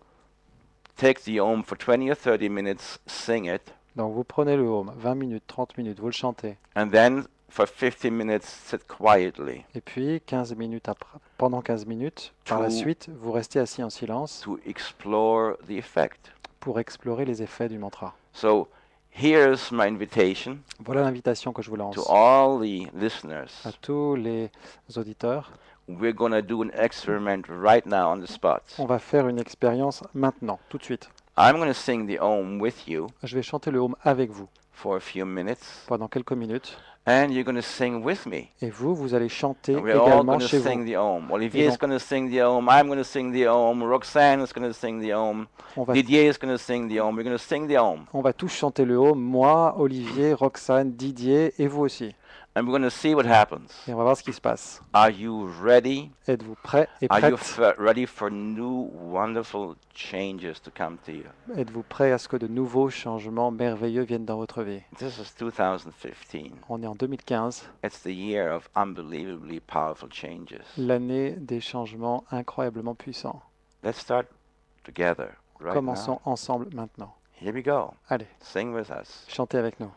[SPEAKER 1] take the Om for 20 or 30 minutes, sing it,
[SPEAKER 2] Donc vous prenez le Om, 20 minutes, 30 minutes, vous le chantez.
[SPEAKER 1] and then for 15 minutes, sit quietly
[SPEAKER 2] Et puis 15 minutes après, pendant 15 minutes, par la
[SPEAKER 1] To-
[SPEAKER 2] suite, vous restez assis en silence
[SPEAKER 1] to explore the effect.
[SPEAKER 2] pour explorer les effets du mantra.
[SPEAKER 1] So, here's my invitation
[SPEAKER 2] Voilà l'invitation que je vous lance
[SPEAKER 1] to all the listeners.
[SPEAKER 2] à tous les auditeurs.
[SPEAKER 1] We're going to do an experiment right now on the spot.
[SPEAKER 2] On va faire une expérience maintenant, tout de suite.
[SPEAKER 1] I'm going to sing the Om with you
[SPEAKER 2] Je vais chanter le Om avec vous
[SPEAKER 1] for a few minutes,
[SPEAKER 2] pendant quelques minutes.
[SPEAKER 1] and you're going to sing with me.
[SPEAKER 2] Et vous allez chanter
[SPEAKER 1] And we're all
[SPEAKER 2] également
[SPEAKER 1] going to
[SPEAKER 2] chez
[SPEAKER 1] sing
[SPEAKER 2] vous.
[SPEAKER 1] the Om. Olivier is
[SPEAKER 2] donc-
[SPEAKER 1] going to sing the Om. I'm going to sing the Om. Roxanne is going to sing the Om.
[SPEAKER 2] On va,
[SPEAKER 1] Didier is going to sing the Om. We're going to sing the Om.
[SPEAKER 2] on va tous chanter le Om, moi, Olivier, Roxane, Didier et vous aussi.
[SPEAKER 1] And we're going to see what happens.
[SPEAKER 2] Et on va voir ce qui se passe.
[SPEAKER 1] Are you ready?
[SPEAKER 2] Êtes-vous prêts et
[SPEAKER 1] Are you
[SPEAKER 2] prêtes?
[SPEAKER 1] ready for new, wonderful changes to come to you?
[SPEAKER 2] Êtes-vous prêts à ce que de nouveaux changements merveilleux viennent dans votre vie?
[SPEAKER 1] This is 2015.
[SPEAKER 2] On est en 2015,
[SPEAKER 1] It's the year of unbelievably powerful changes.
[SPEAKER 2] l'année des changements incroyablement puissants.
[SPEAKER 1] Let's start together right
[SPEAKER 2] Commençons ensemble maintenant.
[SPEAKER 1] now. Here we go.
[SPEAKER 2] Allez,
[SPEAKER 1] Sing with us.
[SPEAKER 2] chantez avec nous.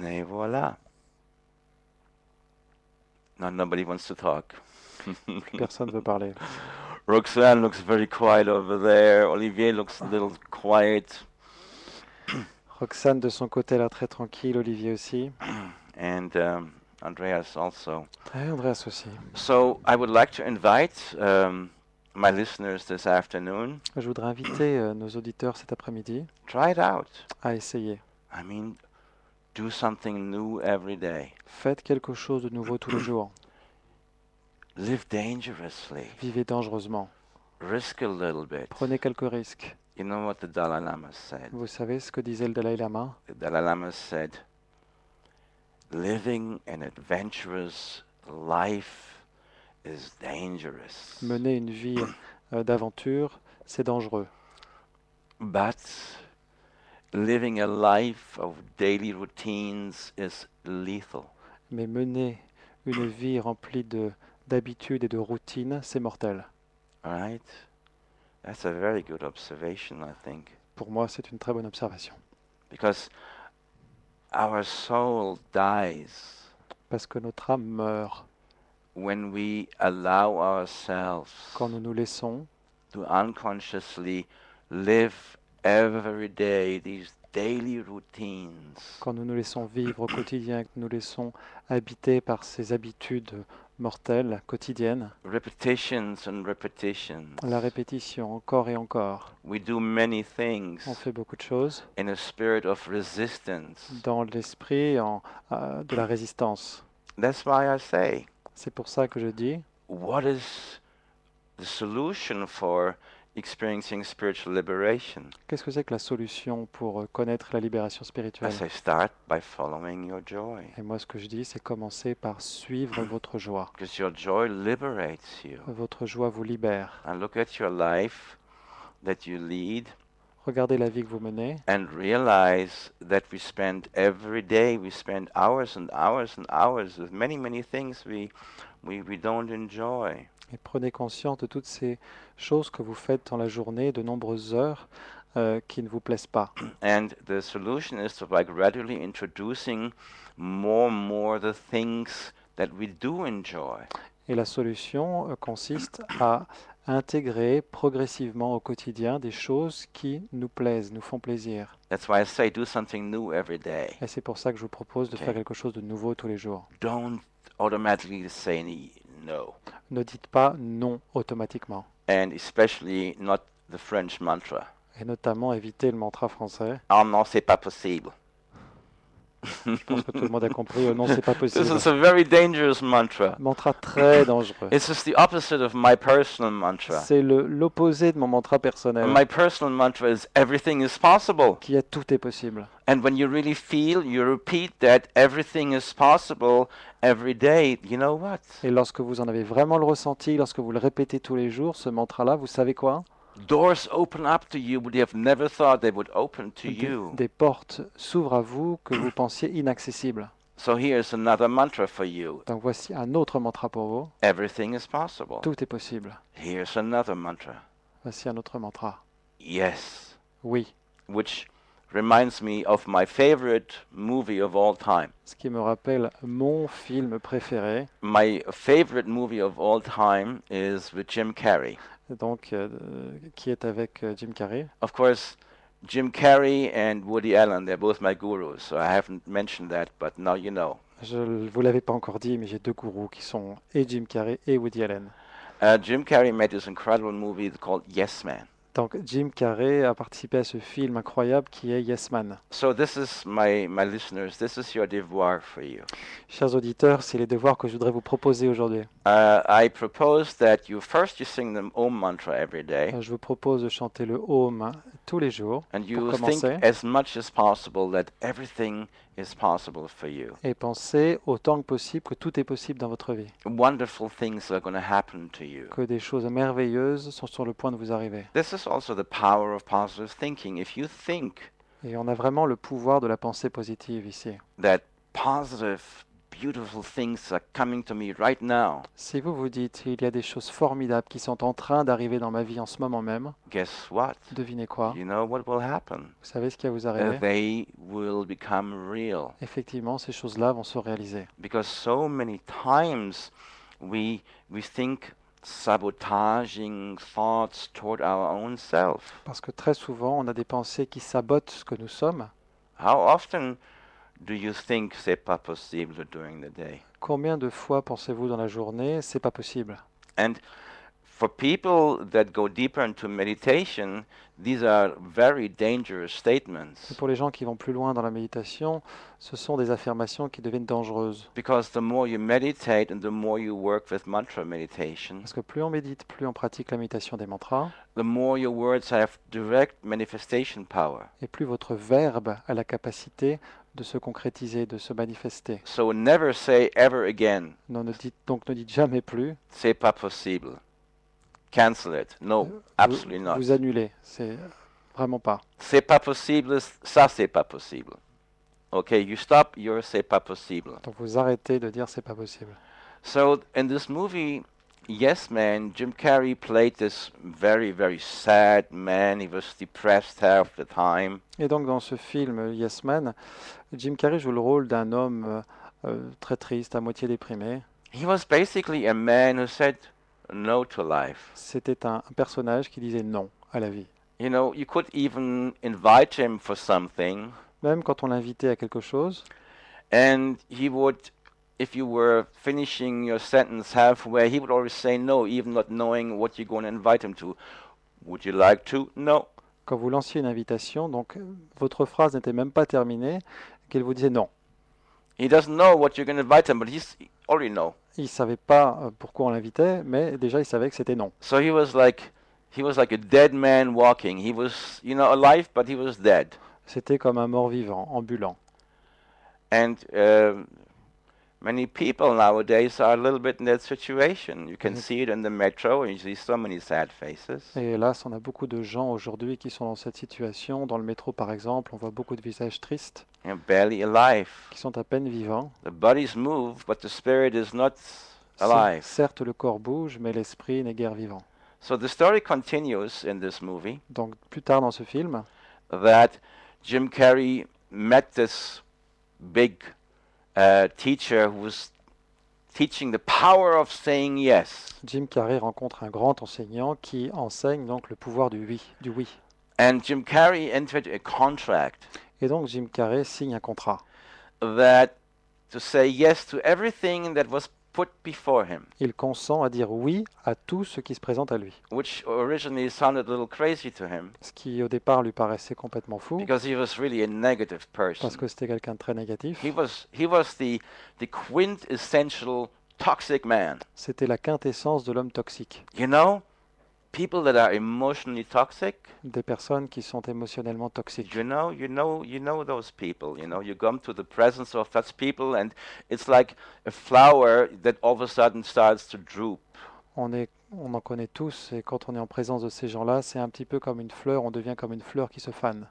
[SPEAKER 1] Et voilà. Now nobody wants to talk.
[SPEAKER 2] Personne ne veut parler.
[SPEAKER 1] Roxanne looks very quiet over there. Olivier looks a little quiet.
[SPEAKER 2] Roxane, de son côté, elle a très tranquille. Olivier aussi.
[SPEAKER 1] And Andreas also.
[SPEAKER 2] Et Andreas aussi.
[SPEAKER 1] So I would like to invite my listeners this afternoon.
[SPEAKER 2] Je voudrais inviter nos auditeurs cet après-midi
[SPEAKER 1] Try it out.
[SPEAKER 2] à essayer.
[SPEAKER 1] I mean, do something new every day.
[SPEAKER 2] Faites quelque chose de nouveau tous les jours.
[SPEAKER 1] Live dangerously.
[SPEAKER 2] Vivez dangereusement.
[SPEAKER 1] Risk a little bit.
[SPEAKER 2] Prenez quelques risques.
[SPEAKER 1] You know what the Dalai Lama said?
[SPEAKER 2] Vous savez ce que disait le Dalai Lama?
[SPEAKER 1] The Dalai Lama said, living an adventurous life is dangerous.
[SPEAKER 2] Mener une vie d'aventure, c'est dangereux.
[SPEAKER 1] But living a life of daily routines is lethal.
[SPEAKER 2] Mais mener une vie remplie d'habitudes et de routines, c'est mortel.
[SPEAKER 1] All right? That's a very good observation, I think.
[SPEAKER 2] Pour moi, c'est une très bonne observation.
[SPEAKER 1] Because our soul dies
[SPEAKER 2] Parce que notre âme meurt
[SPEAKER 1] when we allow ourselves
[SPEAKER 2] quand nous nous laissons
[SPEAKER 1] to unconsciously live every day these daily routines.
[SPEAKER 2] quand nous nous laissons vivre au quotidien, que nous nous laissons habiter par ces habitudes mortelles, quotidiennes,
[SPEAKER 1] Repetitions and repetitions.
[SPEAKER 2] la répétition encore et encore.
[SPEAKER 1] We do many things
[SPEAKER 2] On fait beaucoup de choses
[SPEAKER 1] in a spirit of resistance.
[SPEAKER 2] dans l'esprit de la résistance.
[SPEAKER 1] That's why I say,
[SPEAKER 2] C'est pour ça que je dis,
[SPEAKER 1] what is the solution for experiencing spiritual liberation?
[SPEAKER 2] qu'est-ce que c'est que la solution pour connaître la libération spirituelle?
[SPEAKER 1] I say, start by following your joy.
[SPEAKER 2] Et moi, ce que je dis, c'est commencer par suivre votre joie.
[SPEAKER 1] Because your joy liberates you.
[SPEAKER 2] Votre joie vous libère.
[SPEAKER 1] And look at your life that you lead
[SPEAKER 2] Regardez la vie que vous menez
[SPEAKER 1] and realize that we spend every day, we spend hours and hours and hours with many, many things we don't enjoy.
[SPEAKER 2] et prenez conscience de toutes ces choses que vous faites dans la journée, de nombreuses heures qui ne vous plaisent pas.
[SPEAKER 1] And the solution is to by gradually introducing more and more the things that we do enjoy.
[SPEAKER 2] Et la solution consiste à intégrer progressivement au quotidien des choses qui nous plaisent, nous font plaisir.
[SPEAKER 1] That's why I say do something new every day.
[SPEAKER 2] Et c'est pour ça que je vous propose de
[SPEAKER 1] Ok.
[SPEAKER 2] faire quelque chose de nouveau tous les jours.
[SPEAKER 1] Don't automatically say no.
[SPEAKER 2] Ne dites pas non automatiquement.
[SPEAKER 1] And especially not the French mantra.
[SPEAKER 2] Et notamment évitez le mantra français.
[SPEAKER 1] Oh non, c'est pas possible.
[SPEAKER 2] Je pense que tout le monde a compris. Non, c'est pas
[SPEAKER 1] This
[SPEAKER 2] possible.
[SPEAKER 1] is a very dangerous mantra.
[SPEAKER 2] Mantra très dangereux.
[SPEAKER 1] It's just the opposite of my personal mantra.
[SPEAKER 2] C'est l'opposé de mon mantra personnel,
[SPEAKER 1] My personal mantra is everything is possible.
[SPEAKER 2] qui est tout est possible.
[SPEAKER 1] And when you really feel, you repeat that everything is possible every day. You know what?
[SPEAKER 2] Et lorsque vous en avez vraiment le ressenti, lorsque vous le répétez tous les jours, ce mantra-là, vous savez quoi?
[SPEAKER 1] Doors open up to you, but you have never thought they would open to you.
[SPEAKER 2] Des portes s'ouvrent à vous que vous pensiez inaccessibles.
[SPEAKER 1] So here's another mantra for you.
[SPEAKER 2] Donc voici un autre mantra pour vous.
[SPEAKER 1] Everything is possible.
[SPEAKER 2] Tout est possible.
[SPEAKER 1] Here's another mantra.
[SPEAKER 2] Voici un autre mantra.
[SPEAKER 1] Yes.
[SPEAKER 2] Oui.
[SPEAKER 1] Which reminds me of my favorite movie of all time.
[SPEAKER 2] Ce qui me rappelle mon film préféré,
[SPEAKER 1] My favorite movie of all time is with Jim Carrey.
[SPEAKER 2] donc qui est avec Jim Carrey.
[SPEAKER 1] Of course, Jim Carrey and Woody Allen, they're both my gurus, so I haven't mentioned that, but now you know.
[SPEAKER 2] Je ne vous l'avais pas encore dit, mais j'ai deux gourous qui sont et Jim Carrey et Woody Allen.
[SPEAKER 1] Jim Carrey made this incredible movie called Yes Man.
[SPEAKER 2] Donc Jim Carrey a participé à ce film incroyable qui est Yes Man.
[SPEAKER 1] So this is my listeners, this is your devoir for you.
[SPEAKER 2] Chers auditeurs, c'est les devoirs que je voudrais vous proposer aujourd'hui.
[SPEAKER 1] I propose that you sing the Om mantra every day,
[SPEAKER 2] Je vous propose de chanter le Om tous les jours
[SPEAKER 1] and
[SPEAKER 2] pour
[SPEAKER 1] you think
[SPEAKER 2] commencer
[SPEAKER 1] as much as possible that everything is possible for you.
[SPEAKER 2] et pensez autant que possible que tout est possible dans votre vie,
[SPEAKER 1] Wonderful things are going to happen to you.
[SPEAKER 2] que des choses merveilleuses sont sur le point de vous arriver.
[SPEAKER 1] This is also the power of positive thinking. If you think
[SPEAKER 2] Et on a vraiment le pouvoir de la pensée positive ici.
[SPEAKER 1] that positive, beautiful things are coming to me right now,
[SPEAKER 2] Si vous vous dites, il y a des choses formidables qui sont en train d'arriver dans ma vie en ce moment même,
[SPEAKER 1] guess what?
[SPEAKER 2] devinez quoi?
[SPEAKER 1] You know what will happen?
[SPEAKER 2] Vous savez ce qui va vous arriver?
[SPEAKER 1] They will become real.
[SPEAKER 2] Effectivement, ces choses-là vont se réaliser.
[SPEAKER 1] Because so many times we think sabotaging thoughts toward our own self.
[SPEAKER 2] Parce que très souvent, on a des pensées qui sabotent ce que nous sommes.
[SPEAKER 1] How often do you think c'est pas possible during the day?
[SPEAKER 2] Combien de fois pensez-vous dans la journée, c'est pas possible?
[SPEAKER 1] And for people that go deeper into meditation, these are very dangerous
[SPEAKER 2] Et
[SPEAKER 1] statements.
[SPEAKER 2] pour les gens qui vont plus loin dans la méditation, ce sont des affirmations qui deviennent dangereuses.
[SPEAKER 1] Because the more you meditate and the more you work with mantra meditation,
[SPEAKER 2] Parce que plus on médite, plus on pratique la méditation des mantras,
[SPEAKER 1] the more your words have direct manifestation power.
[SPEAKER 2] et plus votre verbe a la capacité de se concrétiser, de se manifester.
[SPEAKER 1] So never say ever again,
[SPEAKER 2] Donc ne dites jamais plus,
[SPEAKER 1] c'est pas possible. Cancel it. No, absolutely not.
[SPEAKER 2] vous annulez. C'est vraiment pas.
[SPEAKER 1] C'est pas possible, ça c'est pas possible. Okay, you stop your c'est pas possible.
[SPEAKER 2] Donc vous arrêtez de dire c'est pas possible.
[SPEAKER 1] So in this movie, Yes Man, Jim Carrey played this very, very sad man. He was depressed half the time.
[SPEAKER 2] Et donc dans ce film Yes Man, Jim Carrey joue le rôle d'un homme très triste, à moitié déprimé.
[SPEAKER 1] He was basically a man who said no to life.
[SPEAKER 2] C'était un personnage qui disait non à la vie.
[SPEAKER 1] You know, you could even invite him for something,
[SPEAKER 2] Même quand on l'invitait à quelque chose,
[SPEAKER 1] and he would, if you were finishing your sentence halfway, he would always say no, even not knowing what you're going to invite him to. Would you like to? No.
[SPEAKER 2] quand vous lanciez une invitation, donc votre phrase n'était même pas terminée, qu'il vous disait non.
[SPEAKER 1] He doesn't know what you're going to invite him, but he already know.
[SPEAKER 2] Il ne savait pas pourquoi on l'invitait, mais déjà il savait que c'était non.
[SPEAKER 1] So he was like a dead man walking. He was, you know, alive, but he was dead.
[SPEAKER 2] C'était comme un mort-vivant, ambulant.
[SPEAKER 1] And many people nowadays are a little bit in that situation. You can see it in the metro, and you see so many sad faces.
[SPEAKER 2] Et hélas, on a beaucoup de gens aujourd'hui qui sont dans cette situation. Dans le métro, par exemple, on voit beaucoup de visages tristes,
[SPEAKER 1] You know, barely alive.
[SPEAKER 2] qui sont à peine vivants.
[SPEAKER 1] The bodies move, but the spirit is not alive.
[SPEAKER 2] Certes, le corps bouge, mais l'esprit n'est guère vivant.
[SPEAKER 1] So the story continues in this movie
[SPEAKER 2] Donc, plus tard dans ce film,
[SPEAKER 1] that Jim Carrey met this big teacher who was teaching the power of saying yes.
[SPEAKER 2] Jim Carrey rencontre un grand enseignant qui enseigne donc le pouvoir du oui, du oui.
[SPEAKER 1] And Jim Carrey entered a contract
[SPEAKER 2] Et donc, Jim Carrey signe un contrat.
[SPEAKER 1] that to say yes to everything that was put before him,
[SPEAKER 2] Il consent à dire oui à tout ce qui se présente à lui.
[SPEAKER 1] which originally sounded a little crazy to him
[SPEAKER 2] Ce qui, au départ, lui paraissait complètement fou,
[SPEAKER 1] because he was really a negative person.
[SPEAKER 2] parce que c'était quelqu'un de très négatif.
[SPEAKER 1] He was the quintessential toxic man.
[SPEAKER 2] C'était la quintessence de l'homme toxique.
[SPEAKER 1] You know, people that are emotionally toxic,
[SPEAKER 2] Des personnes qui sont émotionnellement toxiques.
[SPEAKER 1] you know those people. You know, you come to the presence of such people, and it's like a flower that all of a sudden starts to droop.
[SPEAKER 2] On en connaît tous, et quand on est en présence de ces gens-là, c'est un petit peu comme une fleur, on devient comme une fleur qui se fane.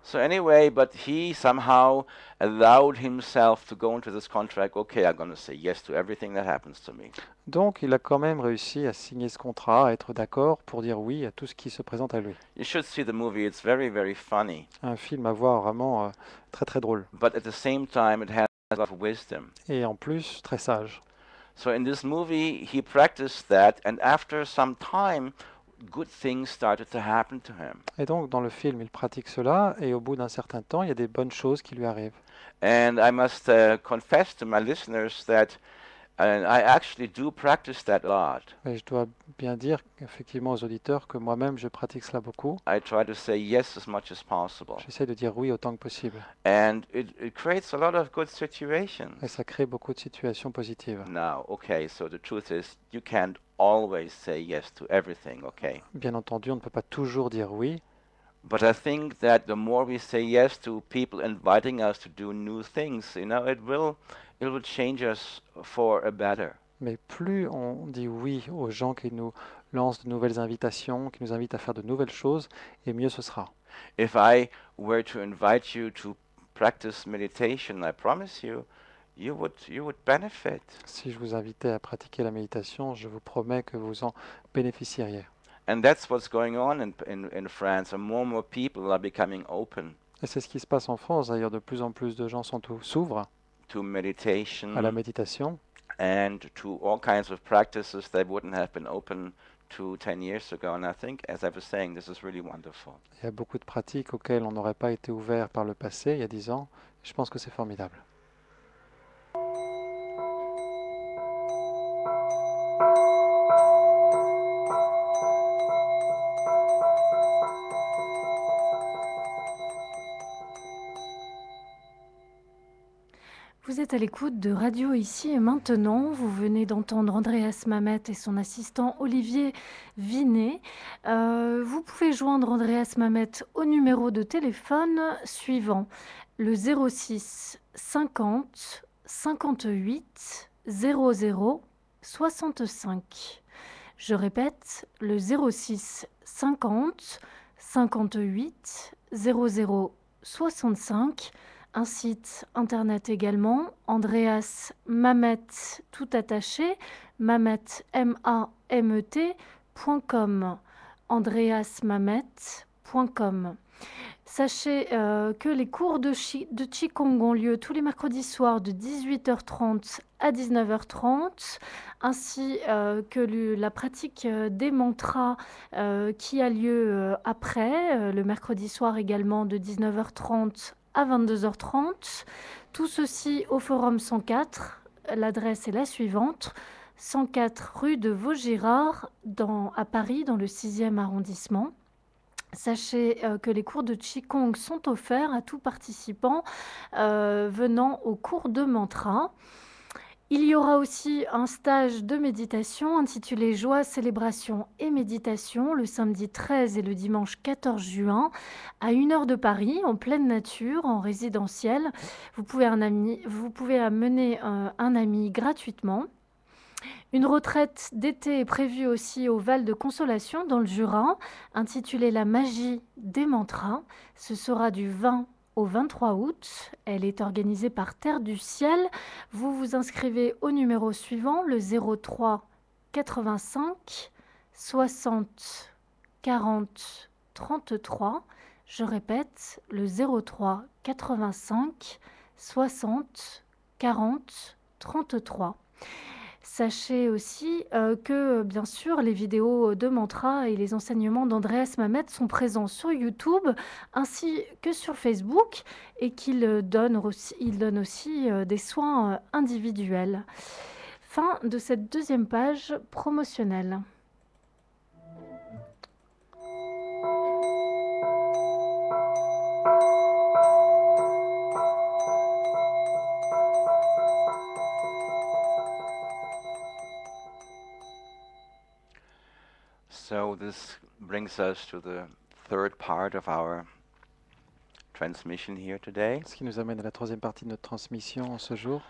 [SPEAKER 1] So anyway, but he somehow allowed himself to go into this contract. Okay, I'm going to say yes to everything that happens to me.
[SPEAKER 2] Donc, il a quand même réussi à signer ce contrat, à être d'accord pour dire oui à tout ce qui se présente à lui.
[SPEAKER 1] You should see the movie. It's very, very funny.
[SPEAKER 2] Un film à voir vraiment très très drôle.
[SPEAKER 1] But at the same time, it has a lot of wisdom.
[SPEAKER 2] Et en plus, très sage.
[SPEAKER 1] So in this movie, he practiced that, and after some time, good things started to happen to him.
[SPEAKER 2] Et donc, dans le film, il pratique cela, et au bout d'un certain temps, il y a des bonnes choses qui lui arrivent.
[SPEAKER 1] And I must confess to my listeners that I actually do practice that a lot.
[SPEAKER 2] Et je dois bien dire, effectivement, aux auditeurs que moi-même, je pratique cela beaucoup.
[SPEAKER 1] I try to say yes as much as possible.
[SPEAKER 2] J'essaie de dire oui autant que possible.
[SPEAKER 1] And it creates a lot of good situations.
[SPEAKER 2] Et ça crée beaucoup de situations positives.
[SPEAKER 1] Now, okay, so the truth is you can't always say yes to everything, okay?
[SPEAKER 2] Bien entendu, on ne peut pas toujours dire oui,
[SPEAKER 1] But I think that the more we say yes to people inviting us to do new things, you know, it will change us for a better.
[SPEAKER 2] mais plus on dit oui aux gens qui nous lancent de nouvelles invitations, qui nous invitent à faire de nouvelles choses, et mieux ce sera.
[SPEAKER 1] If I were to invite you to practice meditation, I promise you, you would benefit.
[SPEAKER 2] Si je vous invitais à pratiquer la méditation, je vous promets que vous en bénéficieriez.
[SPEAKER 1] And that's what's going on in France. And more people are becoming open
[SPEAKER 2] Et c'est ce qui se passe en France, d'ailleurs, de plus en plus de gens s'ouvrent
[SPEAKER 1] to meditation
[SPEAKER 2] à la méditation
[SPEAKER 1] and to all kinds of practices that wouldn't have been open 10 years ago. And I think, as I was saying, this is really wonderful.
[SPEAKER 2] Il y a beaucoup de pratiques auxquelles on n'aurait pas été ouvert par le passé, il y a 10 ans. Je pense que c'est formidable.
[SPEAKER 3] Vous êtes à l'écoute de Radio Ici et Maintenant. Vous venez d'entendre Andreas Mamet et son assistant Olivier Vinet. Vous pouvez joindre Andreas Mamet au numéro de téléphone suivant le 06 50 58 00 65. Je répète, le 06 50 58 00 65, un site internet également, Andreas Mamet, tout attaché, Mamet, M-A-M-E-T.com, andreasmamet.com. Sachez que les cours de Qigong ont lieu tous les mercredis soirs de 18h30 à 19h30, ainsi que la pratique des mantras qui a lieu après, le mercredi soir également de 19h30 à 22h30. Tout ceci au Forum 104. L'adresse est la suivante: 104 rue de Vaugirard à Paris, dans le 6e arrondissement. Sachez que les cours de Qigong sont offerts à tout participant venant au cours de mantra. Il y aura aussi un stage de méditation intitulé Joie, célébration et méditation le samedi 13 et le dimanche 14 juin à 1h de Paris, en pleine nature, en résidentiel. Vous pouvez amener un ami gratuitement. Une retraite d'été est prévue aussi au Val de Consolation dans le Jura, intitulée La magie des mantras. Ce sera du 20 au 23 août. Elle est organisée par Terre du Ciel. Vous vous inscrivez au numéro suivant, le 03 85 60 40 33. Je répète, le 03 85 60 40 33. Sachez aussi que, bien sûr, les vidéos de mantra et les enseignements d'Andreas Mamet sont présents sur YouTube ainsi que sur Facebook, et qu'il donne aussi des soins individuels. Fin de cette deuxième page promotionnelle.
[SPEAKER 1] So this brings us to the third part of our transmission here today.
[SPEAKER 2] Ce qui nous amène à la troisième partie de notre transmission ce jour.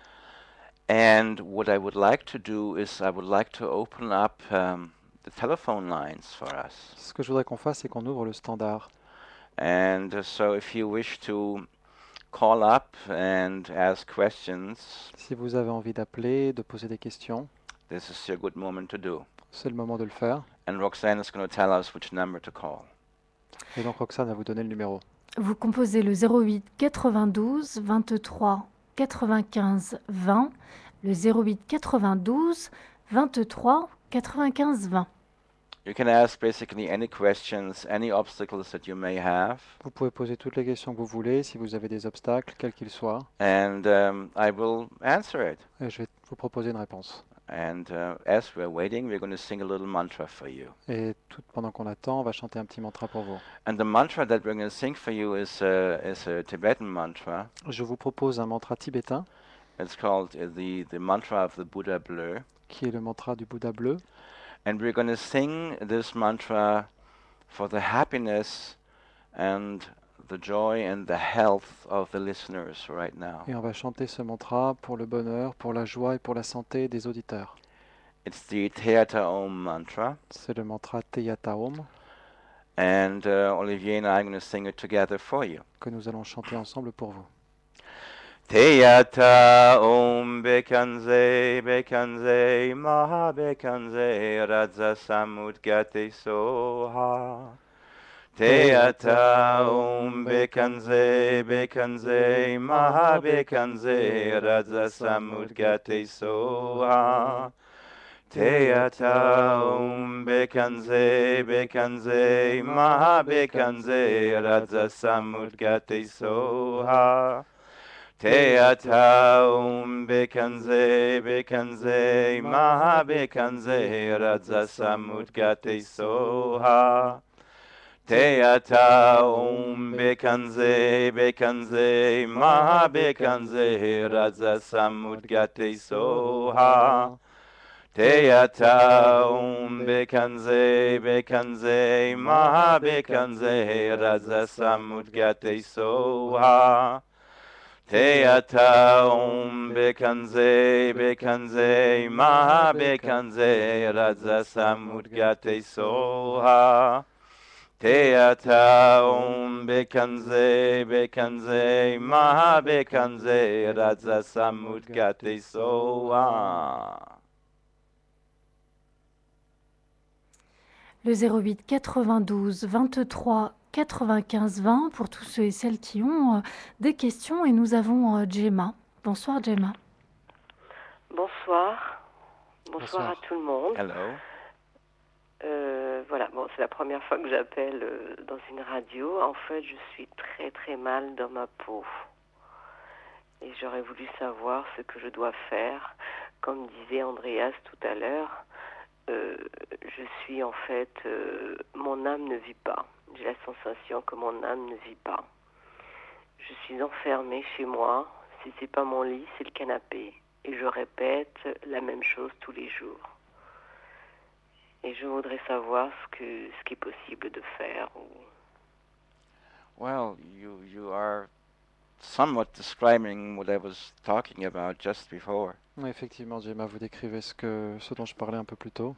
[SPEAKER 1] And what I would like to do is I would like to open up the telephone lines for us.
[SPEAKER 2] Ce que je voudrais qu'on fasse, c'est qu'on ouvre le standard.
[SPEAKER 1] And so if you wish to call up and ask questions,
[SPEAKER 2] Si vous avez envie d'appeler, de poser des questions,
[SPEAKER 1] this is a good moment to do.
[SPEAKER 2] c'est le moment de le faire.
[SPEAKER 1] And Roxanne is going to tell us which number to call.
[SPEAKER 2] Et donc Roxane va vous donner le numéro.
[SPEAKER 3] Vous composez le 08 92 23 95 20, le 08 92 23 95 20.
[SPEAKER 1] You can ask basically any questions, any obstacles that you may have,
[SPEAKER 2] Vous pouvez poser toutes les questions que vous voulez, si vous avez des obstacles, quels qu'ils soient,
[SPEAKER 1] and I will answer it.
[SPEAKER 2] et je vais vous proposer une réponse.
[SPEAKER 1] And as we're waiting, we're going to sing a little mantra for you.
[SPEAKER 2] Et tout pendant qu'on attend, on va chanter un petit mantra pour vous.
[SPEAKER 1] And the mantra that we're going to sing for you is a Tibetan mantra.
[SPEAKER 2] Je vous propose un mantra tibétain,
[SPEAKER 1] It's called the mantra of the Buddha bleu.
[SPEAKER 2] qui est le mantra du Bouddha bleu.
[SPEAKER 1] And we're going to sing this mantra for the happiness and the joy and the health of the listeners right now.
[SPEAKER 2] Et on va chanter ce mantra pour le bonheur, pour la joie et pour la santé des auditeurs.
[SPEAKER 1] It's the Theata Om mantra.
[SPEAKER 2] C'est le mantra Teyata Om
[SPEAKER 1] And Olivier and I are going to sing it together for you.
[SPEAKER 2] que nous allons chanter ensemble pour vous.
[SPEAKER 1] Teyata Om Bekanze Bekanze Maha Bekanze Radza Samudgate Soha. Teyata Om Bekanze Bekanze Maha Bekanze Radza Samudgate Soha. Teyata Om Bekanze Bekanze Maha Bekanze Radza Samudgate Soha. Teyata Om Bekanze Bekanze Maha Bekanze Radza Samudgate Soha. Teyata Om Bekanze Bekanze Maha Bekanze Radza Samudgate Soha. Teyata Om Bekanze Bekanze Maha Bekanze Radza Samudgate Soha. Teyata Om Bekanze Bekanze Maha Bekanze Radza Samudgate Soha. Teata Om Bekanze Bekanze Maha Bekanze Raja Samudgate Soa.
[SPEAKER 3] Le 08 92 23 95 20 pour tous ceux et celles qui ont des questions. Et nous avons Gemma. Bonsoir Gemma.
[SPEAKER 4] Bonsoir. Bonsoir à tout le monde.
[SPEAKER 1] Hello.
[SPEAKER 4] Voilà, bon, c'est la première fois que j'appelle dans une radio. En fait, je suis très très mal dans ma peau. Et j'aurais voulu savoir ce que je dois faire. Comme disait Andreas tout à l'heure, je suis en fait... mon âme ne vit pas. J'ai la sensation que mon âme ne vit pas. Je suis enfermée chez moi. Si c'est pas mon lit, c'est le canapé. Et je répète la même chose tous les jours. Et je voudrais savoir ce qui est possible de faire.
[SPEAKER 1] Well, you are somewhat describing what I was talking about just before.
[SPEAKER 2] Oui, effectivement, Gemma, vous décrivez ce dont je parlais un peu plus tôt.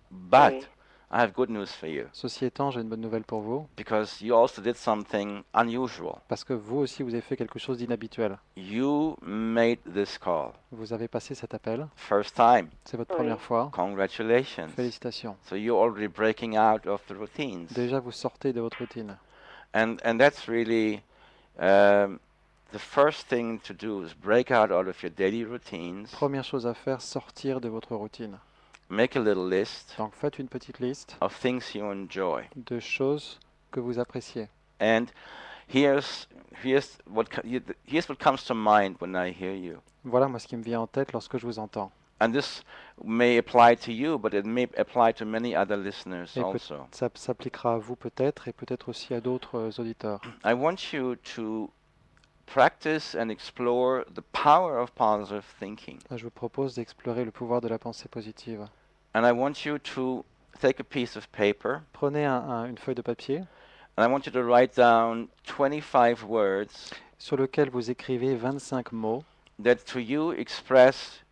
[SPEAKER 1] But
[SPEAKER 4] Oui.
[SPEAKER 1] I have good news for you,
[SPEAKER 2] Ceci étant, j'ai une bonne nouvelle pour vous,
[SPEAKER 1] because you also did something unusual.
[SPEAKER 2] parce que vous aussi, vous avez fait quelque chose d'inhabituel.
[SPEAKER 1] You made this call.
[SPEAKER 2] Vous avez passé cet appel,
[SPEAKER 1] First time.
[SPEAKER 2] c'est votre
[SPEAKER 4] Oui.
[SPEAKER 2] première fois.
[SPEAKER 1] Congratulations.
[SPEAKER 2] Félicitations.
[SPEAKER 1] So you're already breaking out of the routines.
[SPEAKER 2] Déjà, vous sortez de votre routine.
[SPEAKER 1] And that's really the first thing to do is break out of your daily routines.
[SPEAKER 2] Première chose à faire, sortir de votre routine.
[SPEAKER 1] Make a little list
[SPEAKER 2] Donc, faites une petite liste
[SPEAKER 1] of things you enjoy.
[SPEAKER 2] de choses que vous appréciez.
[SPEAKER 1] And here's what comes to mind when I hear you.
[SPEAKER 2] Voilà, moi, ce qui me vient en tête lorsque je vous entends.
[SPEAKER 1] And this may apply to you, but it may apply to many other listeners
[SPEAKER 2] Et
[SPEAKER 1] also.
[SPEAKER 2] ça s'appliquera à vous peut-être et peut-être aussi à d'autres auditeurs.
[SPEAKER 1] I want you to practice and explore the power of positive thinking.
[SPEAKER 2] Je vous propose d'explorer le pouvoir de la pensée positive.
[SPEAKER 1] And I want you to take a piece of paper,
[SPEAKER 2] Prenez une feuille de papier
[SPEAKER 1] and I want you to write down 25 words
[SPEAKER 2] sur lequel vous écrivez 25 mots
[SPEAKER 1] that to you express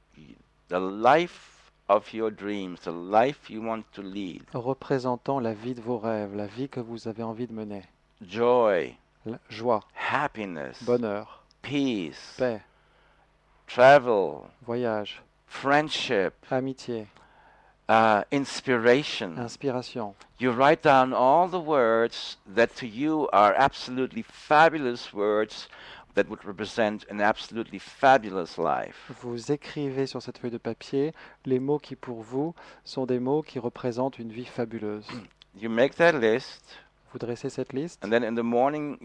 [SPEAKER 1] the life of your dreams, the life you want to lead.
[SPEAKER 2] représentant la vie de vos rêves, la vie que vous avez envie de mener.
[SPEAKER 1] Joy,
[SPEAKER 2] La joie,
[SPEAKER 1] happiness,
[SPEAKER 2] bonheur,
[SPEAKER 1] peace,
[SPEAKER 2] paix,
[SPEAKER 1] travel,
[SPEAKER 2] voyage,
[SPEAKER 1] friendship,
[SPEAKER 2] amitié,
[SPEAKER 1] inspiration.
[SPEAKER 2] inspiration.
[SPEAKER 1] You write down all the words that to you are absolutely fabulous words that would represent an absolutely fabulous life.
[SPEAKER 2] Vous écrivez sur cette feuille de papier les mots qui pour vous sont des mots qui représentent une vie fabuleuse.
[SPEAKER 1] You make that list,
[SPEAKER 2] Vous dressez cette liste
[SPEAKER 1] and then in the morning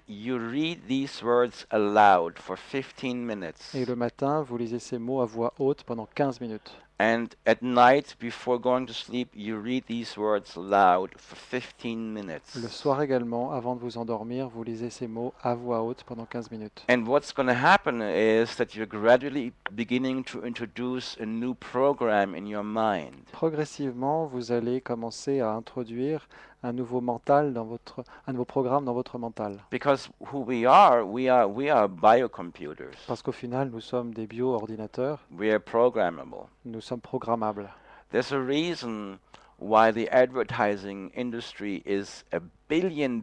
[SPEAKER 1] you read these words aloud for 15 minutes.
[SPEAKER 2] et le matin, vous lisez ces mots à voix haute pendant 15 minutes.
[SPEAKER 1] And at night, before going to sleep, you read these words aloud for 15 minutes.
[SPEAKER 2] Le soir également, avant de vous endormir, vous lisez ces mots à voix haute pendant 15 minutes.
[SPEAKER 1] And what's going to happen is that you're gradually beginning to introduce a new program in your mind.
[SPEAKER 2] Progressivement, vous allez commencer à introduire un nouveau mental un nouveau programme dans votre mental.
[SPEAKER 1] Because who we are biocomputers.
[SPEAKER 2] Parce qu'au final, nous sommes des bio-ordinateurs,
[SPEAKER 1] We are programmable.
[SPEAKER 2] nous sommes programmables.
[SPEAKER 1] There's a reason why the advertising industry is a billion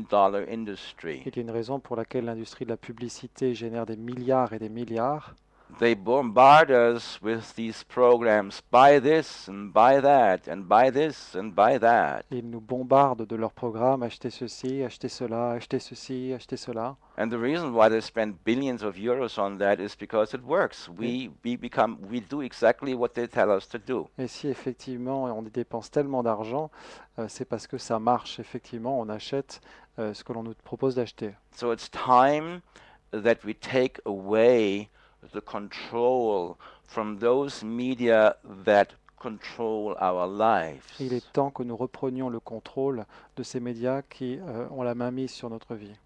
[SPEAKER 1] dollar industry.
[SPEAKER 2] Il y a une raison pour laquelle l'industrie de la publicité génère des milliards et des milliards.
[SPEAKER 1] They bombard us with these programs. Buy this and buy that and buy this and buy that.
[SPEAKER 2] Ils nous bombardent de leurs programmes, achetez ceci, achetez cela, achetez ceci, achetez cela.
[SPEAKER 1] And the reason why they spend billions of euros on that is because it works. We do exactly what they tell us to do.
[SPEAKER 2] Et si effectivement on dépense tellement d'argent, c'est parce que ça marche. Effectivement, on achète ce que l'on nous propose d'acheter.
[SPEAKER 1] So it's time that we take away the control from those media that control our lives.
[SPEAKER 2] Il est temps que nous reprenions le contrôle de ces médias qui ont la main mise sur notre vie.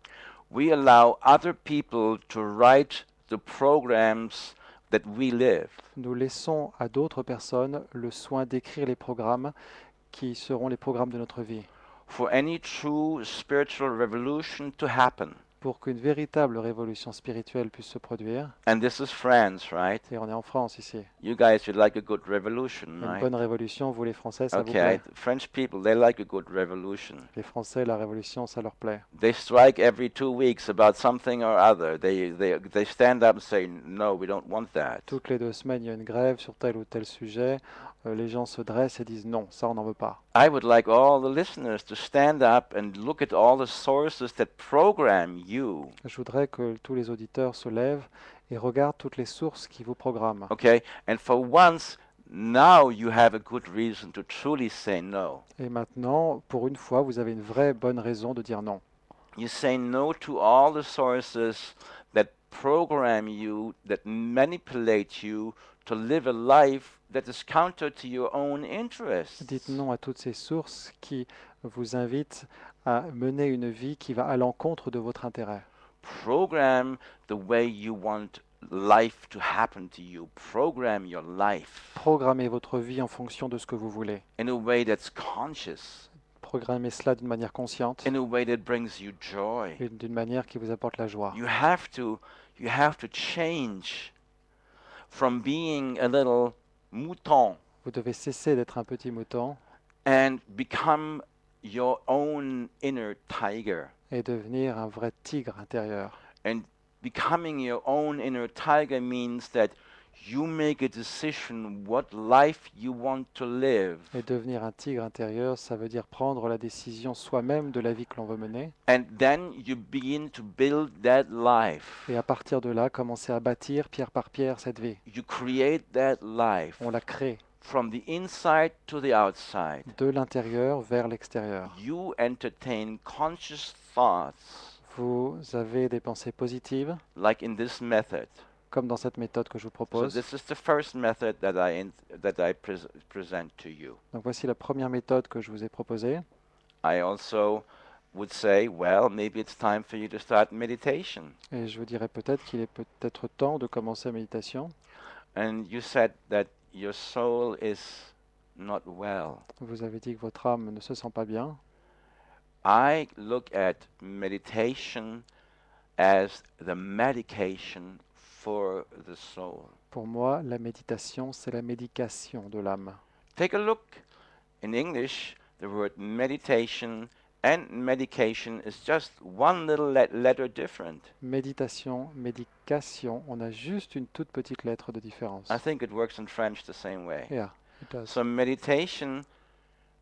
[SPEAKER 1] We allow other people to write the programs that we live.
[SPEAKER 2] Nous laissons à d'autres personnes le soin d'écrire les programmes qui seront les programmes de notre vie.
[SPEAKER 1] For any true spiritual revolution to happen,
[SPEAKER 2] pour qu'une véritable révolution spirituelle puisse se produire,
[SPEAKER 1] and this is France, right?
[SPEAKER 2] et on est en France ici,
[SPEAKER 1] You guys would like a good revolution,
[SPEAKER 2] une
[SPEAKER 1] right?
[SPEAKER 2] bonne révolution, vous les Français, ça vous
[SPEAKER 1] Okay,
[SPEAKER 2] plaît.
[SPEAKER 1] French people, they like a good revolution.
[SPEAKER 2] Les Français, la révolution, ça leur plaît.
[SPEAKER 1] They strike every 2 weeks about something or other. They stand up and say, no, we don't want that.
[SPEAKER 2] Toutes les 2 semaines, il y a une grève sur tel ou tel sujet. Les gens se dressent et disent non, ça on n'en veut pas.
[SPEAKER 1] I would like all the listeners to stand up and look at all the sources that program you.
[SPEAKER 2] Je voudrais que tous les auditeurs se lèvent et regardent toutes les sources qui vous programment.
[SPEAKER 1] Okay, and for once, now you have a good reason to truly say no.
[SPEAKER 2] Et maintenant, pour une fois, vous avez une vraie bonne raison de dire non.
[SPEAKER 1] You say no to all the sources that program you, that manipulate you to live a life that is counter to your own interests.
[SPEAKER 2] Dites non à toutes ces sources qui vous invitent à mener une vie qui va à l'encontre de votre intérêt.
[SPEAKER 1] Program the way you want life to happen to you. Program your life
[SPEAKER 2] Programmez votre vie en fonction de ce que vous voulez.
[SPEAKER 1] in a way that's conscious,
[SPEAKER 2] Programmez cela d'une manière consciente
[SPEAKER 1] in a way that brings you joy.
[SPEAKER 2] et d'une manière qui vous apporte la joie.
[SPEAKER 1] You have to change from being a little mouton
[SPEAKER 2] Vous devez cesser d'être un petit mouton
[SPEAKER 1] and become your own inner tiger.
[SPEAKER 2] et devenir un vrai tigre intérieur.
[SPEAKER 1] And becoming your own inner tiger means that you make a decision what life you want to live.
[SPEAKER 2] Et devenir un tigre intérieur, ça veut dire prendre la décision soi-même de la vie que l'on veut mener.
[SPEAKER 1] And then you begin to build that life.
[SPEAKER 2] Et à partir de là, commencer à bâtir pierre par pierre cette vie.
[SPEAKER 1] You create that life
[SPEAKER 2] On la crée
[SPEAKER 1] from the inside to the outside.
[SPEAKER 2] de l'intérieur vers l'extérieur.
[SPEAKER 1] You entertain conscious thoughts
[SPEAKER 2] Vous avez des pensées positives,
[SPEAKER 1] like in this method.
[SPEAKER 2] comme dans cette méthode que je vous
[SPEAKER 1] So
[SPEAKER 2] propose.
[SPEAKER 1] this is the first method that I present to you.
[SPEAKER 2] Donc voici la première méthode que je vous ai proposée.
[SPEAKER 1] I also would say, well, maybe it's time for you to start meditation.
[SPEAKER 2] Et je vous dirais peut-être qu'il est peut-être temps de commencer la méditation.
[SPEAKER 1] And you said that your soul is not well.
[SPEAKER 2] Vous avez dit que votre âme ne se sent pas bien.
[SPEAKER 1] I look at meditation as the medication for the soul.
[SPEAKER 2] Pour moi, la méditation, c'est la médication de l'âme.
[SPEAKER 1] Take a look. In English, the word meditation and medication is just one little letter different.
[SPEAKER 2] Méditation, médication, on a juste une toute petite lettre de différence.
[SPEAKER 1] I think it works in French the same way.
[SPEAKER 2] Yeah, it does.
[SPEAKER 1] So meditation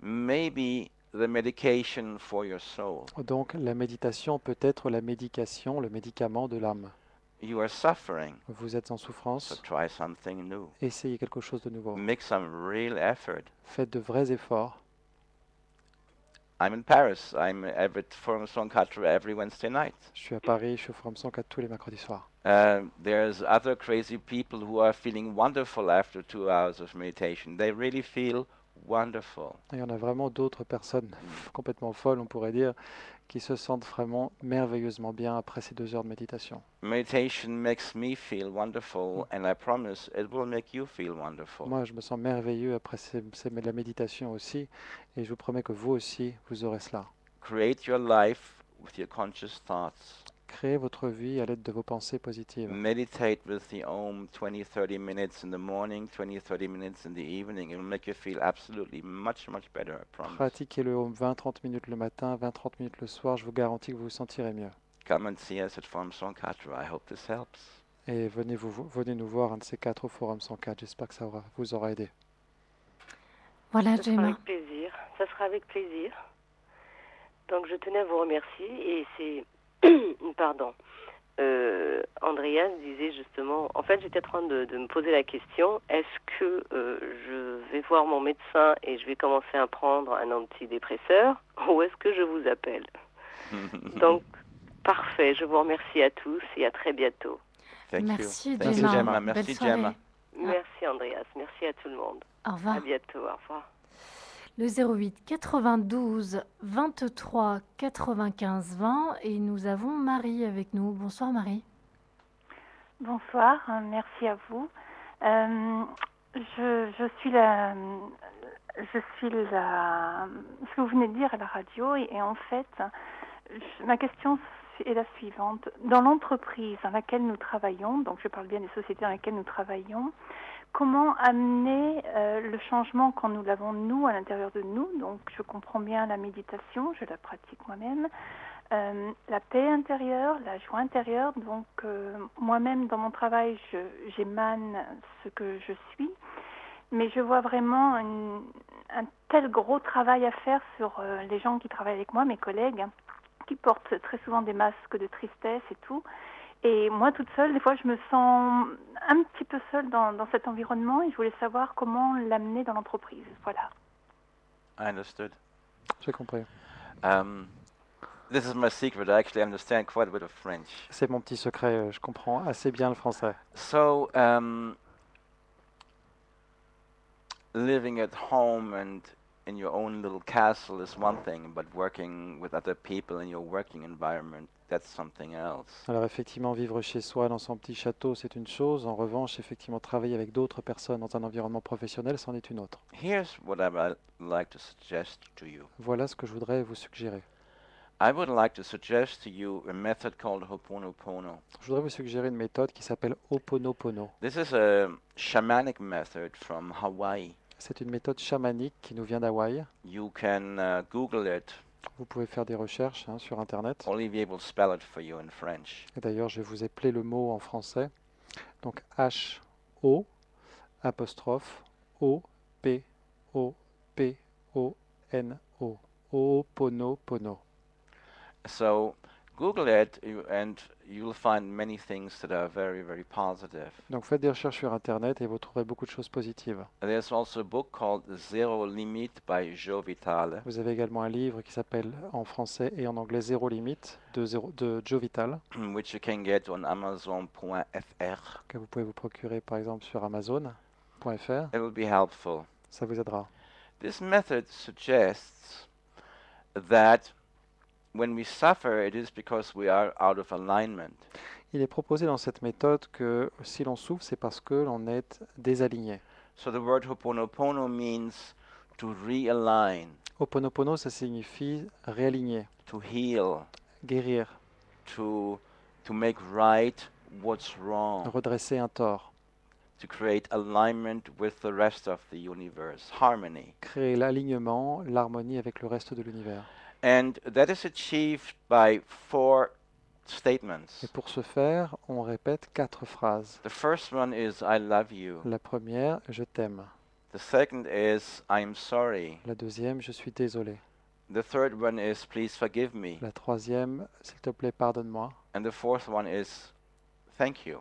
[SPEAKER 1] may be the medication for your soul.
[SPEAKER 2] Donc la méditation peut être la médication, le médicament de l'âme.
[SPEAKER 1] You are suffering,
[SPEAKER 2] Vous êtes en
[SPEAKER 1] so
[SPEAKER 2] souffrance,
[SPEAKER 1] try something new.
[SPEAKER 2] essayez quelque chose de nouveau.
[SPEAKER 1] Make some real effort.
[SPEAKER 2] Faites de vrais efforts.
[SPEAKER 1] I'm in Paris. I'm at Forum Song Quatre every Wednesday night.
[SPEAKER 2] Je suis à Paris, je suis au Forum 104 tous les mercredis soirs.
[SPEAKER 1] There's other crazy people who are feeling wonderful after 2 hours of meditation. They really feel wonderful.
[SPEAKER 2] Et on a vraiment d'autres personnes complètement folles, on pourrait dire, qui se sentent vraiment merveilleusement bien après ces 2 heures de méditation.
[SPEAKER 1] Meditation makes me feel wonderful, and I promise it will make you feel wonderful.
[SPEAKER 2] Moi, je me sens merveilleux après la méditation aussi, et je vous promets que vous aussi, vous aurez cela.
[SPEAKER 1] Create your life with your conscious thoughts.
[SPEAKER 2] Créez votre vie à l'aide de vos pensées positives.
[SPEAKER 1] Meditate with the Om 20-30 minutes in the morning, 20-30 minutes in the evening. It will make you feel absolutely much better, I promise.
[SPEAKER 2] Pratiquez le home 20-30 minutes le matin, 20-30 minutes le soir, je vous garantis que vous vous sentirez mieux.
[SPEAKER 1] Come and see us at Forum Song Quatre. I hope this helps.
[SPEAKER 2] Et venez nous voir un de ces 4 au Forum 104, j'espère que ça vous aura aidé.
[SPEAKER 3] Voilà,
[SPEAKER 4] Ce sera
[SPEAKER 3] Gemma.
[SPEAKER 4] avec plaisir. Ça sera avec plaisir. Donc je tenais à vous remercier et c'est pardon. Andreas disait justement, en fait j'étais en train de me poser la question, est-ce que je vais voir mon médecin et je vais commencer à prendre un antidépresseur ou est-ce que je vous appelle? Donc parfait, je vous remercie à tous et à très bientôt.
[SPEAKER 1] Thank
[SPEAKER 3] Merci,
[SPEAKER 1] you. Thank you,
[SPEAKER 3] Gemma.
[SPEAKER 1] Gemma.
[SPEAKER 3] Belle
[SPEAKER 1] Merci,
[SPEAKER 3] soirée.
[SPEAKER 1] Gemma.
[SPEAKER 4] Merci Andreas, merci à tout le monde.
[SPEAKER 3] Au revoir.
[SPEAKER 4] À bientôt, au revoir.
[SPEAKER 3] Le 08 92 23 95 20 et nous avons Marie avec nous. Bonsoir Marie.
[SPEAKER 5] Bonsoir, merci à vous. Je suis ce que vous venez de dire à la radio et en fait, Ma question est la suivante. Dans l'entreprise dans laquelle nous travaillons, donc je parle bien des sociétés dans lesquelles nous travaillons, comment amener le changement quand nous l'avons nous à l'intérieur de nous? Donc je comprends bien la méditation, je la pratique moi-même, la paix intérieure, la joie intérieure. Donc moi-même dans mon travail, j'émane ce que je suis, mais je vois vraiment un tel gros travail à faire sur les gens qui travaillent avec moi, mes collègues, qui portent très souvent des masques de tristesse et tout. Et moi, toute seule, des fois, je me sens un petit peu seule dans cet environnement et je voulais savoir comment l'amener dans l'entreprise. Voilà.
[SPEAKER 1] I understood.
[SPEAKER 2] J'ai compris.
[SPEAKER 1] This is my secret. I actually understand quite a bit of French.
[SPEAKER 2] C'est mon petit secret, je comprends assez bien le français.
[SPEAKER 1] So, living at home and in your own little castle is one thing, but working with other people in your working environment, that's something else.
[SPEAKER 2] Alors effectivement, vivre chez soi dans son petit château, c'est une chose. En revanche, effectivement, travailler avec d'autres personnes dans un environnement professionnel, c'en est une autre.
[SPEAKER 1] Here's what I would like to suggest to you.
[SPEAKER 2] Voilà ce que je voudrais vous suggérer.
[SPEAKER 1] I would like to suggest to you a method called Ho'oponopono.
[SPEAKER 2] Je voudrais vous suggérer une méthode qui s'appelle Ho'oponopono.
[SPEAKER 1] This is a shamanic method from Hawaii.
[SPEAKER 2] C'est une méthode chamanique qui nous vient d'Hawaï.
[SPEAKER 1] You can Google it.
[SPEAKER 2] Vous pouvez faire des recherches sur Internet.
[SPEAKER 1] Olivier will spell it for you in French.
[SPEAKER 2] Et d'ailleurs, je vous ai appelé le mot en français. Donc H-O apostrophe O-P-O-P-O-N-O. Ho'oponopono.
[SPEAKER 1] So Google it and you'll find many things that are very, very positive.
[SPEAKER 2] Donc faites des recherches sur Internet et vous trouverez beaucoup de choses positives.
[SPEAKER 1] There's also a book called Zero Limit by Joe Vitale.
[SPEAKER 2] Vous avez également un livre qui s'appelle en français et en anglais Zéro Limite de Joe Vitale,
[SPEAKER 1] which you can get on Amazon.fr.
[SPEAKER 2] que vous pouvez vous procurer par exemple sur Amazon.fr.
[SPEAKER 1] It will be helpful.
[SPEAKER 2] Ça vous aidera.
[SPEAKER 1] This method suggests that when we suffer, it is because we are out of alignment.
[SPEAKER 2] Il est proposé dans cette méthode que si l'on souffre, c'est parce que l'on est désaligné.
[SPEAKER 1] So the word Ho'oponopono means to realign,
[SPEAKER 2] Ho'oponopono, ça signifie réaligner,
[SPEAKER 1] to heal,
[SPEAKER 2] guérir,
[SPEAKER 1] to make right what's wrong,
[SPEAKER 2] redresser un tort,
[SPEAKER 1] to create alignment with the rest of the universe, harmony.
[SPEAKER 2] créer l'alignement, l'harmonie avec le reste de l'univers.
[SPEAKER 1] And that is achieved by 4 statements.
[SPEAKER 2] Et pour ce faire, on répète 4 phrases.
[SPEAKER 1] The first one is I love you.
[SPEAKER 2] La première, je t'aime.
[SPEAKER 1] The second is I'm sorry.
[SPEAKER 2] La deuxième, je suis désolé.
[SPEAKER 1] The third one is please forgive me.
[SPEAKER 2] La troisième, s'il te plaît, pardonne-moi.
[SPEAKER 1] And the fourth one is thank you.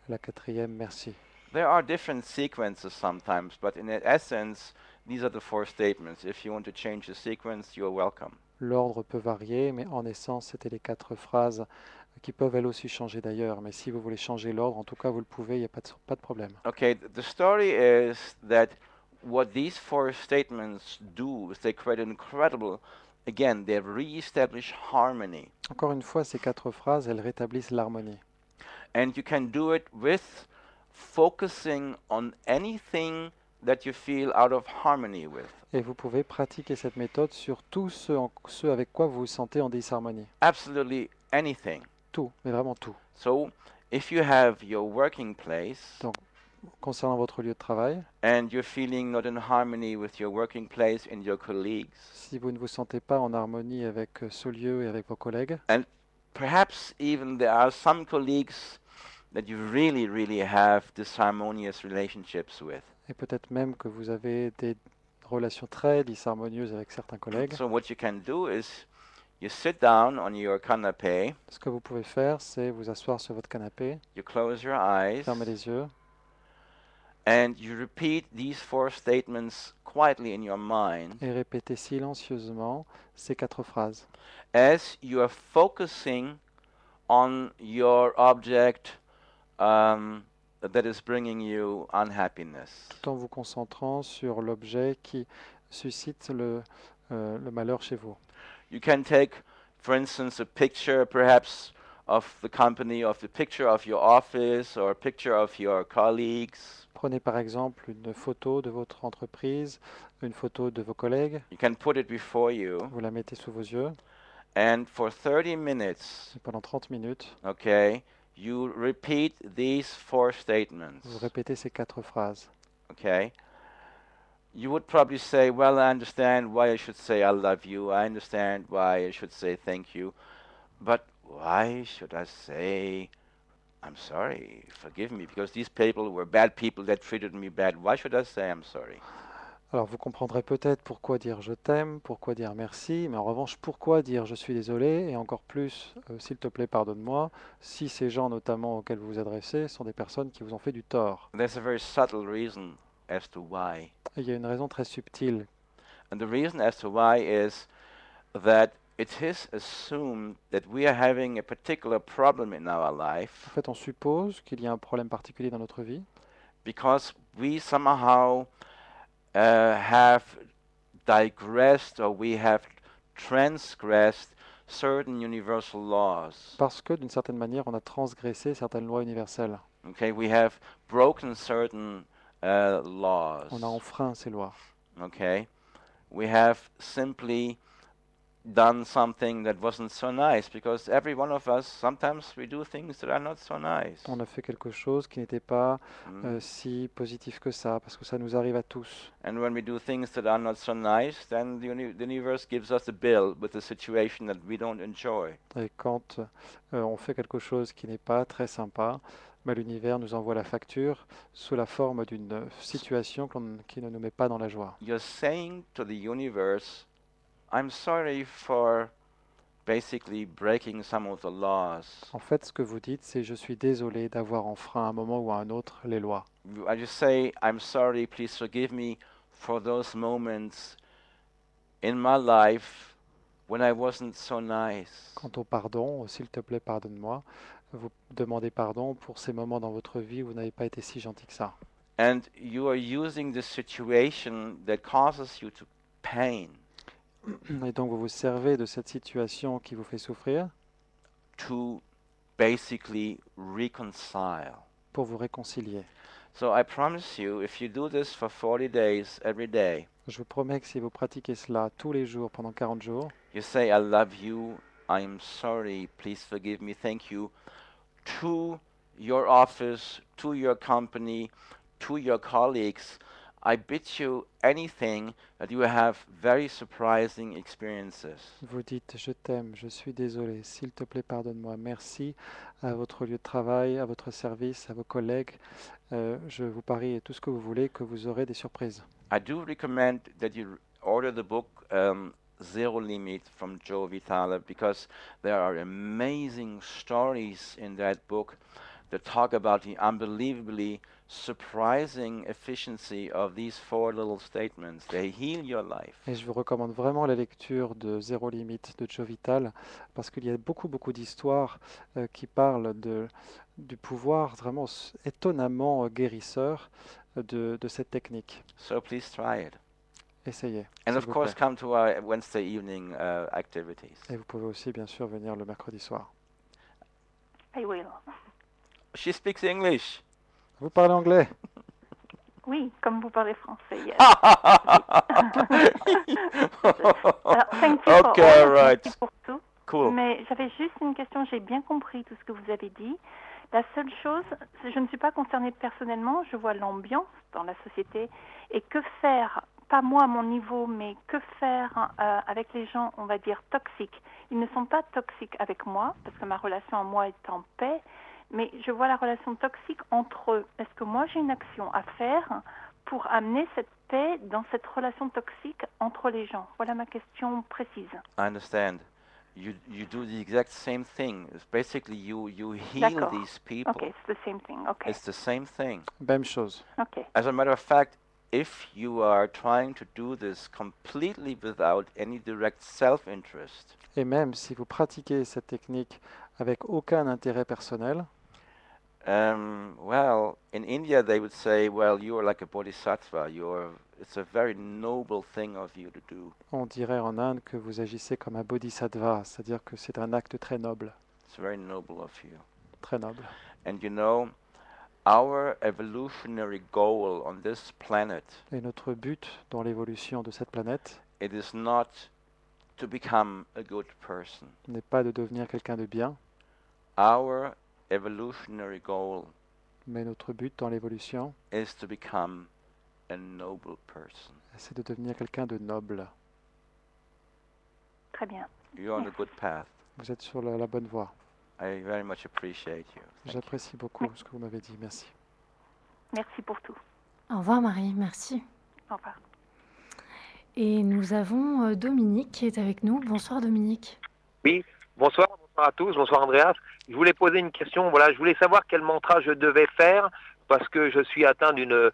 [SPEAKER 2] La quatrième, merci.
[SPEAKER 1] There are different sequences sometimes, but in essence, these are the 4 statements. If you want to change the sequence, you're welcome.
[SPEAKER 2] L'ordre peut varier, mais en essence, c'était les 4 phrases qui peuvent elles aussi changer d'ailleurs. Mais si vous voulez changer l'ordre, en tout cas, vous le pouvez, il n'y a pas de problème.
[SPEAKER 1] Okay, the story is that what these 4 statements do is they create an incredible, again, they re-establish harmony.
[SPEAKER 2] Encore une fois, ces 4 phrases, elles rétablissent l'harmonie.
[SPEAKER 1] And you can do it with focusing on anything that you feel out of harmony with.
[SPEAKER 2] Et vous pouvez pratiquer cette méthode sur tout ce avec quoi vous vous sentez en disharmonie.
[SPEAKER 1] Absolutely anything.
[SPEAKER 2] Tout, mais vraiment tout.
[SPEAKER 1] So, if you have your working place
[SPEAKER 2] Donc, concernant votre lieu de travail,
[SPEAKER 1] and you're feeling not in harmony with your working place and your colleagues,
[SPEAKER 2] si vous ne vous sentez pas en harmonie avec ce lieu et avec vos collègues,
[SPEAKER 1] perhaps even there are some colleagues that you really, really have disharmonious relationships with.
[SPEAKER 2] et peut-être même que vous avez des relations très disharmonieuses avec certains collègues,
[SPEAKER 1] So what you can do is you sit down on your canapé,
[SPEAKER 2] ce que vous pouvez faire, c'est vous asseoir sur votre canapé,
[SPEAKER 1] you close your eyes,
[SPEAKER 2] fermer les yeux,
[SPEAKER 1] and you repeat these 4 statements quietly in your mind
[SPEAKER 2] et répéter silencieusement ces 4 phrases,
[SPEAKER 1] as you are focusing on your object that is bringing you unhappiness.
[SPEAKER 2] tout en vous concentrant sur l'objet qui suscite le malheur chez vous.
[SPEAKER 1] You can take, for instance, a picture perhaps of the company, of the picture of your office, or a picture of your colleagues.
[SPEAKER 2] Prenez par exemple une photo de votre entreprise, une photo de vos collègues,
[SPEAKER 1] You can put it before you,
[SPEAKER 2] vous la mettez sous vos yeux,
[SPEAKER 1] And for 30 minutes,
[SPEAKER 2] Et pendant 30 minutes,
[SPEAKER 1] okay, you repeat these 4
[SPEAKER 2] vous
[SPEAKER 1] statements,
[SPEAKER 2] répétez ces 4 phrases.
[SPEAKER 1] okay? You would probably say, well, I understand why I should say I love you. I understand why I should say thank you. But why should I say I'm sorry, forgive me, because these people were bad people that treated me bad. Why should I say I'm sorry?
[SPEAKER 2] Alors vous comprendrez peut-être pourquoi dire je t'aime, pourquoi dire merci, mais en revanche pourquoi dire je suis désolé, et encore plus s'il te plaît pardonne-moi, si ces gens notamment auxquels vous vous adressez sont des personnes qui vous ont fait du tort.
[SPEAKER 1] There's a very subtle reason as to why.
[SPEAKER 2] Et il y a une raison très subtile.
[SPEAKER 1] And the reason as to why is that it is assumed that we are having a particular problem in our
[SPEAKER 2] En
[SPEAKER 1] life
[SPEAKER 2] fait, on suppose qu'il y a un problème particulier dans notre vie
[SPEAKER 1] because we somehow have digressed or we have transgressed certain universal laws.
[SPEAKER 2] parce que d'une certaine manière on a transgressé certaines lois universelles.
[SPEAKER 1] Okay, we have broken certain
[SPEAKER 2] On a
[SPEAKER 1] laws.
[SPEAKER 2] enfreint ces lois.
[SPEAKER 1] Okay, we have simply done something that wasn't so nice because every one of us sometimes we do things that are not so nice.
[SPEAKER 2] On a fait quelque chose qui n'était pas
[SPEAKER 1] Mm.
[SPEAKER 2] si positif que ça, parce que ça nous arrive à tous.
[SPEAKER 1] And when we do things that are not so nice, then the universe gives us a bill with a situation that we don't enjoy.
[SPEAKER 2] Et quand on fait quelque chose qui n'est pas très sympa, bah, l'univers nous envoie la facture sous la forme d'une situation qui ne nous met pas dans la joie.
[SPEAKER 1] You're saying to the universe, I'm sorry for basically breaking some of the laws.
[SPEAKER 2] En fait, ce que vous dites, c'est je suis désolé d'avoir enfreint à un moment ou à un autre les lois.
[SPEAKER 1] I just say, I'm sorry, please forgive me for those moments in my life when I wasn't so nice.
[SPEAKER 2] Quant au pardon, s'il te plaît, pardonne-moi. Vous demandez pardon pour ces moments dans votre vie où vous n'avez pas été si gentil que ça.
[SPEAKER 1] And you are using the situation that causes you to pain
[SPEAKER 2] Et donc vous vous servez de cette situation qui vous fait souffrir
[SPEAKER 1] to basically reconcile.
[SPEAKER 2] pour vous réconcilier.
[SPEAKER 1] So I promise you, if you do this for 40 days every day,
[SPEAKER 2] Je vous promets que si vous pratiquez cela tous les jours pendant 40 jours,
[SPEAKER 1] you say, I love you, I'm sorry, please forgive me, thank you, to your office, to your company, to your colleagues, I bid you anything that you have very surprising experiences.
[SPEAKER 2] vous dites je t'aime, je suis désolé, s'il te plaît pardonne-moi, merci à votre lieu de travail, à votre service, à vos collègues. Je vous parie tout ce que vous voulez que vous aurez des surprises.
[SPEAKER 1] I do recommend that you order the book Zero Limit from Joe Vitale because there are amazing stories in that book that talk about the unbelievably surprising efficiency of these 4 little statements. They heal your life.
[SPEAKER 2] Et je vous recommande vraiment la lecture de Zéro Limite de Joe Vitale parce qu'il y a beaucoup d'histoires qui parlent du pouvoir vraiment étonnamment guérisseur de cette technique.
[SPEAKER 1] So please try it.
[SPEAKER 2] Essayez,
[SPEAKER 1] And
[SPEAKER 2] s'il
[SPEAKER 1] of
[SPEAKER 2] vous
[SPEAKER 1] course,
[SPEAKER 2] plaît.
[SPEAKER 1] come to our Wednesday evening activities.
[SPEAKER 2] Et vous pouvez aussi bien sûr venir le mercredi soir.
[SPEAKER 5] I will.
[SPEAKER 1] She speaks English.
[SPEAKER 2] Vous parlez anglais?
[SPEAKER 5] Oui, comme vous parlez français. Yes. Thank you for
[SPEAKER 1] Okay,
[SPEAKER 5] all,
[SPEAKER 1] right.
[SPEAKER 5] merci pour tout.
[SPEAKER 1] Cool.
[SPEAKER 5] Mais j'avais juste une question, j'ai bien compris tout ce que vous avez dit. La seule chose, je ne suis pas concernée personnellement, je vois l'ambiance dans la société et que faire, pas moi à mon niveau, mais que faire avec les gens, on va dire, toxiques. Ils ne sont pas toxiques avec moi, parce que ma relation à moi est en paix, mais je vois la relation toxique entre eux. Est-ce que moi j'ai une action à faire pour amener cette paix dans cette relation toxique entre les gens? Voilà ma question précise.
[SPEAKER 1] I understand. You do the exact same thing. It's basically, you heal
[SPEAKER 5] D'accord.
[SPEAKER 1] these people.
[SPEAKER 5] Okay, it's the same thing. Okay.
[SPEAKER 1] It's the same thing.
[SPEAKER 2] Même chose.
[SPEAKER 5] Okay.
[SPEAKER 1] As a matter of fact, if you are trying to do this completely without any direct self-interest,
[SPEAKER 2] Et même si vous pratiquez cette technique avec aucun intérêt personnel,
[SPEAKER 1] well, in India they would say, well, you are like a bodhisattva. It's a very noble thing of you to do.
[SPEAKER 2] on dirait en Inde que vous agissez comme un bodhisattva, c'est-à-dire que c'est un acte très noble,
[SPEAKER 1] It's very noble of you.
[SPEAKER 2] très noble.
[SPEAKER 1] And you know, our evolutionary goal on this planet,
[SPEAKER 2] Et notre but dans l'évolution de cette planète,
[SPEAKER 1] it is not to become a good person.
[SPEAKER 2] n'est pas de devenir quelqu'un de bien,
[SPEAKER 1] Our evolutionary goal
[SPEAKER 2] mais notre but dans l'évolution,
[SPEAKER 1] is to become a noble person.
[SPEAKER 2] c'est de devenir quelqu'un de noble.
[SPEAKER 5] Très bien.
[SPEAKER 1] You're on a good path.
[SPEAKER 2] Vous êtes sur la bonne voie.
[SPEAKER 1] I very much appreciate you. Thank you.
[SPEAKER 2] J'apprécie beaucoup ce que vous m'avez dit. Merci.
[SPEAKER 5] Merci pour tout.
[SPEAKER 3] Au revoir Marie, merci.
[SPEAKER 5] Au revoir.
[SPEAKER 3] Et nous avons Dominique qui est avec nous. Bonsoir Dominique.
[SPEAKER 6] Oui, bonsoir à tous, bonsoir Andreas. Je voulais poser une question, voilà, je voulais savoir quel mantra je devais faire parce que je suis atteint d'une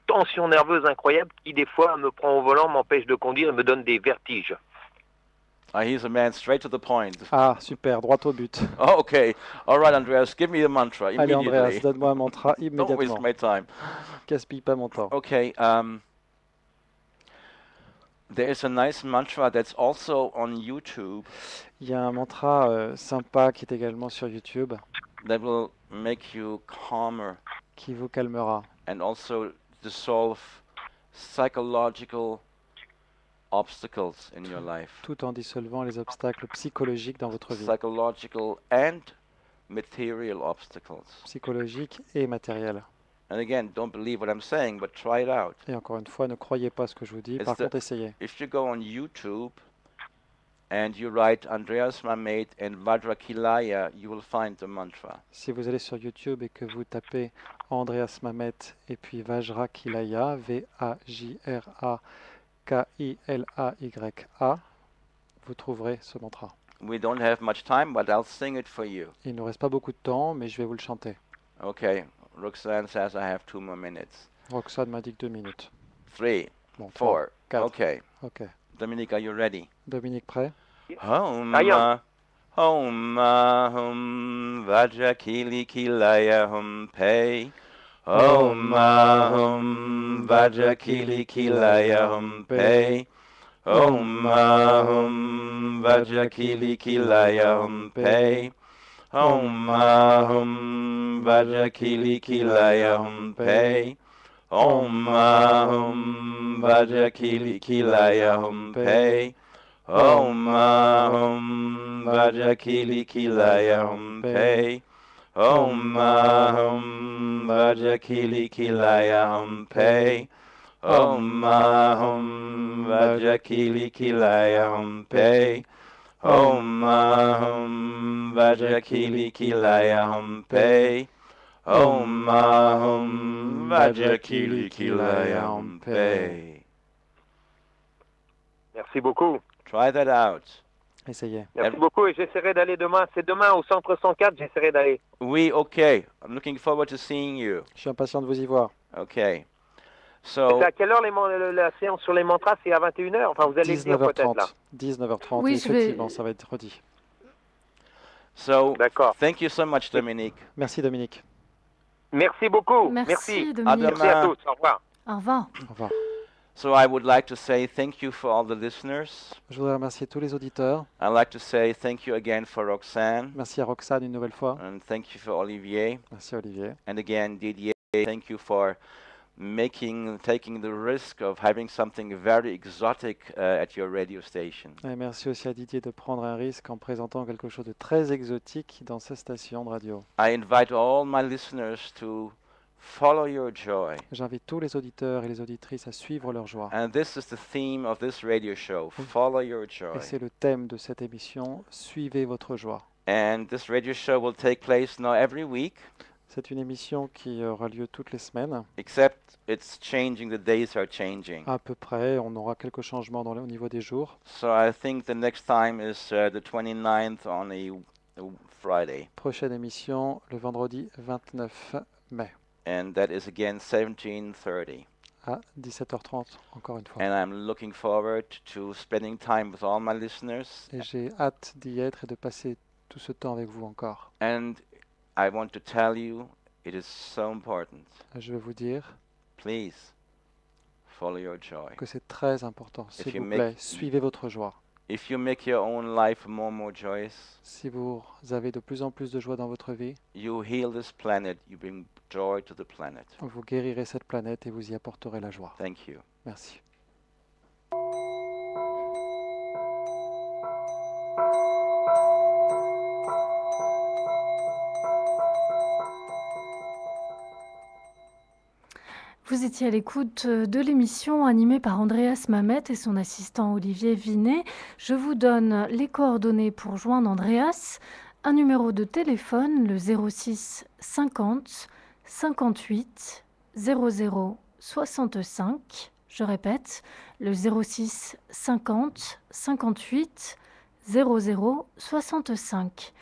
[SPEAKER 6] tension nerveuse incroyable qui des fois me prend au volant, m'empêche de conduire et me donne des vertiges.
[SPEAKER 1] He's a man straight to the point.
[SPEAKER 2] Ah, super, droit au but.
[SPEAKER 1] Oh, okay. All right, Andreas, give me the mantra
[SPEAKER 2] Allez
[SPEAKER 1] immediately.
[SPEAKER 2] Andreas, donne-moi un mantra
[SPEAKER 1] Don't waste
[SPEAKER 2] immédiatement.
[SPEAKER 1] my time.
[SPEAKER 2] Gaspille pas mon temps.
[SPEAKER 1] Okay. There is a nice mantra that's also on YouTube
[SPEAKER 2] Il y a un mantra sympa qui est également sur YouTube
[SPEAKER 1] that will make you calmer
[SPEAKER 2] qui vous calmera
[SPEAKER 1] and also dissolve psychological obstacles in your life.
[SPEAKER 2] tout en dissolvant les obstacles psychologiques dans votre vie.
[SPEAKER 1] Psychological and material obstacles.
[SPEAKER 2] Psychologiques et matériels.
[SPEAKER 1] And again, don't believe what I'm saying, but try it out.
[SPEAKER 2] Et encore une fois, ne croyez pas ce que je vous dis, par contre essayez.
[SPEAKER 1] If you go on YouTube and you write Andreas Mamet and Vajrakilaya, you will find the mantra.
[SPEAKER 2] Si vous allez sur YouTube et que vous tapez Andreas Mamet et puis Vajrakilaya, V-A-J-R-A-K-I-L-A-Y-A, vous trouverez ce mantra.
[SPEAKER 1] We don't have much time, but I'll sing it for you.
[SPEAKER 2] Il ne reste pas beaucoup de temps, mais je vais vous le chanter.
[SPEAKER 1] Okay, Roxanne says I have 2 more minutes.
[SPEAKER 2] Roxane m'indique 2 minutes.
[SPEAKER 1] 3,
[SPEAKER 2] Bon,
[SPEAKER 1] 4.
[SPEAKER 2] 4.
[SPEAKER 1] Okay.
[SPEAKER 2] Ok.
[SPEAKER 1] Dominique, are you ready?
[SPEAKER 2] Dominique, prêt?
[SPEAKER 1] Hum,
[SPEAKER 6] I am.
[SPEAKER 1] hum, Vajakili kilaya hum pay. Hum, Vajakili kilaya hum pay. Hum, Vajakili kilaya hum pay. Hum, Vajakili kilaya hum pay. Om Vajakili kilaya hum pay. Om Vajakili kilaya hum pay. Om Vajakili kilaya hum pay. Om Vajakili kilaya hum pay. Om Vajakili kilaya hum pay. Om Vajakili kilaya hum pay.
[SPEAKER 6] Merci beaucoup.
[SPEAKER 1] Try that out.
[SPEAKER 2] Essayez.
[SPEAKER 6] Merci beaucoup et j'essaierai d'aller demain. C'est demain au centre 104, j'essaierai d'aller.
[SPEAKER 1] Oui, okay. I'm looking forward to seeing you.
[SPEAKER 2] Je suis impatient de vous y voir.
[SPEAKER 1] Okay.
[SPEAKER 6] Et
[SPEAKER 1] So,
[SPEAKER 6] c'est à quelle heure la séance sur les mantras? C'est à 21h? Enfin, vous allez le dire peut-être là.
[SPEAKER 2] 19h30,
[SPEAKER 3] Oui,
[SPEAKER 2] effectivement, ça va être redit.
[SPEAKER 1] so
[SPEAKER 6] D'accord.
[SPEAKER 1] thank you so much, Dominique.
[SPEAKER 2] Merci Dominique.
[SPEAKER 6] Merci beaucoup.
[SPEAKER 3] Merci,
[SPEAKER 1] À
[SPEAKER 3] Dominique.
[SPEAKER 6] Merci à tous. Au revoir.
[SPEAKER 3] Au revoir.
[SPEAKER 2] Au revoir.
[SPEAKER 1] So I would like to say thank you for all the listeners.
[SPEAKER 2] Je voudrais remercier tous les auditeurs.
[SPEAKER 1] I'd like to say thank you again for Roxanne,
[SPEAKER 2] Merci à Roxane une nouvelle fois.
[SPEAKER 1] and thank you for Olivier,
[SPEAKER 2] Merci Olivier.
[SPEAKER 1] and again Didier. Thank you for taking the risk of having something very exotic at your radio station.
[SPEAKER 2] Et merci aussi à Didier de prendre un risque en présentant quelque chose de très exotique dans sa station de radio.
[SPEAKER 1] I invite all my listeners to follow your joy.
[SPEAKER 2] J'invite tous les auditeurs et les auditrices à suivre leur joie.
[SPEAKER 1] And this is the theme of this radio show, follow your joy.
[SPEAKER 2] Et c'est le thème de cette émission, Suivez votre joie.
[SPEAKER 1] And this radio show will take place now every week,
[SPEAKER 2] C'est une émission qui aura lieu toutes les semaines.
[SPEAKER 1] except it's changing, the days are changing.
[SPEAKER 2] À peu près, on aura quelques changements au niveau des jours.
[SPEAKER 1] So I think the next time is the 29th on a Friday.
[SPEAKER 2] Prochaine émission, le vendredi 29 mai
[SPEAKER 1] And that is again 17:30.
[SPEAKER 2] à 17h30, encore une fois.
[SPEAKER 1] And I'm looking forward to spending time with all my listeners.
[SPEAKER 2] Et j'ai hâte d'y être et de passer tout ce temps avec vous encore.
[SPEAKER 1] And I want to tell you, it is so important.
[SPEAKER 2] Je veux vous dire
[SPEAKER 1] Please, follow your joy.
[SPEAKER 2] que c'est très important.
[SPEAKER 1] If
[SPEAKER 2] S'il
[SPEAKER 1] you
[SPEAKER 2] vous
[SPEAKER 1] make-
[SPEAKER 2] plaît, suivez votre joie.
[SPEAKER 1] If you make your own life more and more joyous,
[SPEAKER 2] Si vous avez de plus en plus de joie dans votre vie,
[SPEAKER 1] you heal this planet, you bring joy to the planet.
[SPEAKER 2] vous guérirez cette planète et vous y apporterez la joie.
[SPEAKER 1] Thank you.
[SPEAKER 2] Merci.
[SPEAKER 3] Vous étiez à l'écoute de l'émission animée par Andreas Mamet et son assistant Olivier Vinet. Je vous donne les coordonnées pour joindre Andreas. Un numéro de téléphone, le 06 50 58 00 65. Je répète, le 06 50 58 00 65.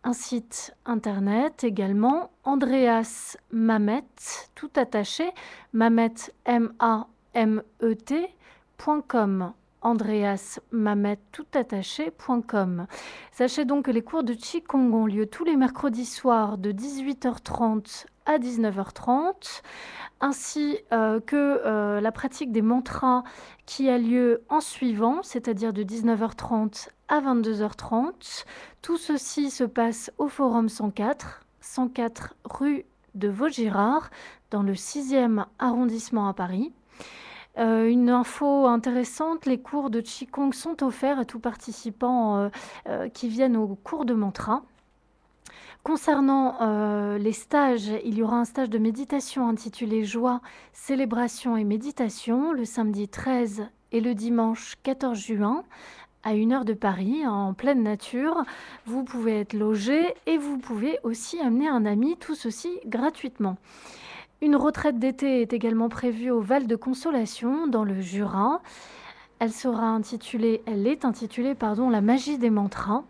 [SPEAKER 3] Un site internet également, Andreas Mamet, tout attaché, Mamet, M-A-M-E-T.com. Andreas Mamet, tout attaché.com. Sachez donc que les cours de Qigong ont lieu tous les mercredis soirs de 18h30 à 19h30, ainsi que la pratique des mantras qui a lieu en suivant, c'est-à-dire de 19h30 à 22h30. Tout ceci se passe au Forum 104 rue de Vaugirard, dans le 6e arrondissement à Paris. Une info intéressante, les cours de Qigong sont offerts à tout participant qui viennent aux cours de mantra. Concernant les stages, il y aura un stage de méditation intitulé Joie, célébration et méditation le samedi 13 et le dimanche 14 juin à 1h de Paris, en pleine nature. Vous pouvez être logé et vous pouvez aussi amener un ami, tout ceci gratuitement. Une retraite d'été est également prévue au Val de Consolation, dans le Jura. Elle est intitulée, La magie des mantras.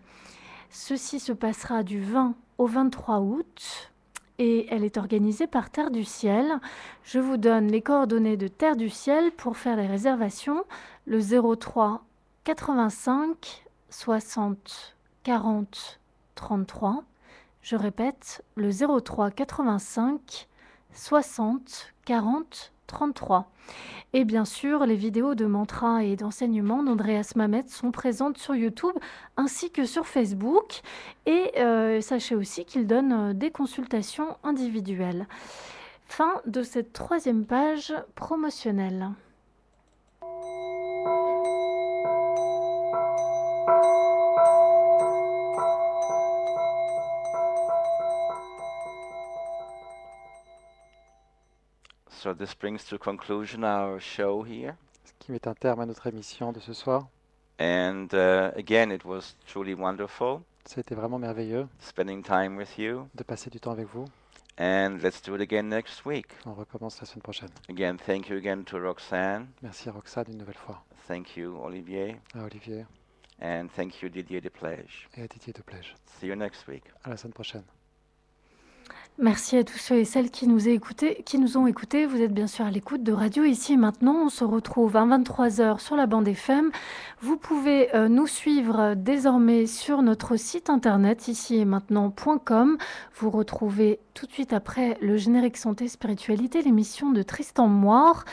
[SPEAKER 3] Ceci se passera du 20 au 23 août et elle est organisée par Terre du Ciel. Je vous donne les coordonnées de Terre du Ciel pour faire les réservations. Le 03 85 60 40 33. Je répète, le 03 85 60 40 33. Et bien sûr, les vidéos de mantras et d'enseignements d'Andreas Mamet sont présentes sur YouTube ainsi que sur Facebook. Et sachez aussi qu'il donne des consultations individuelles. Fin de cette 3e page promotionnelle.
[SPEAKER 1] So this brings to conclusion our show here.
[SPEAKER 2] Ce qui met un terme à notre émission de ce soir.
[SPEAKER 1] And again, it was truly wonderful
[SPEAKER 2] C'était vraiment merveilleux
[SPEAKER 1] spending time with you.
[SPEAKER 2] de passer du temps avec vous.
[SPEAKER 1] And let's do it again next week.
[SPEAKER 2] On recommence la semaine prochaine.
[SPEAKER 1] Again, thank you again to Roxanne.
[SPEAKER 2] Merci à Roxane une nouvelle fois.
[SPEAKER 1] Thank you, Olivier.
[SPEAKER 2] À Olivier
[SPEAKER 1] And thank you, Didier Deplège.
[SPEAKER 2] et à Didier Deplège.
[SPEAKER 1] See you next week.
[SPEAKER 2] À la semaine prochaine.
[SPEAKER 3] Merci à tous ceux et celles qui nous ont écoutés. Vous êtes bien sûr à l'écoute de Radio Ici et Maintenant. On se retrouve à 23h sur la bande FM. Vous pouvez nous suivre désormais sur notre site internet icietmaintenant.com. Vous retrouvez tout de suite après le générique santé spiritualité l'émission de Tristan Moire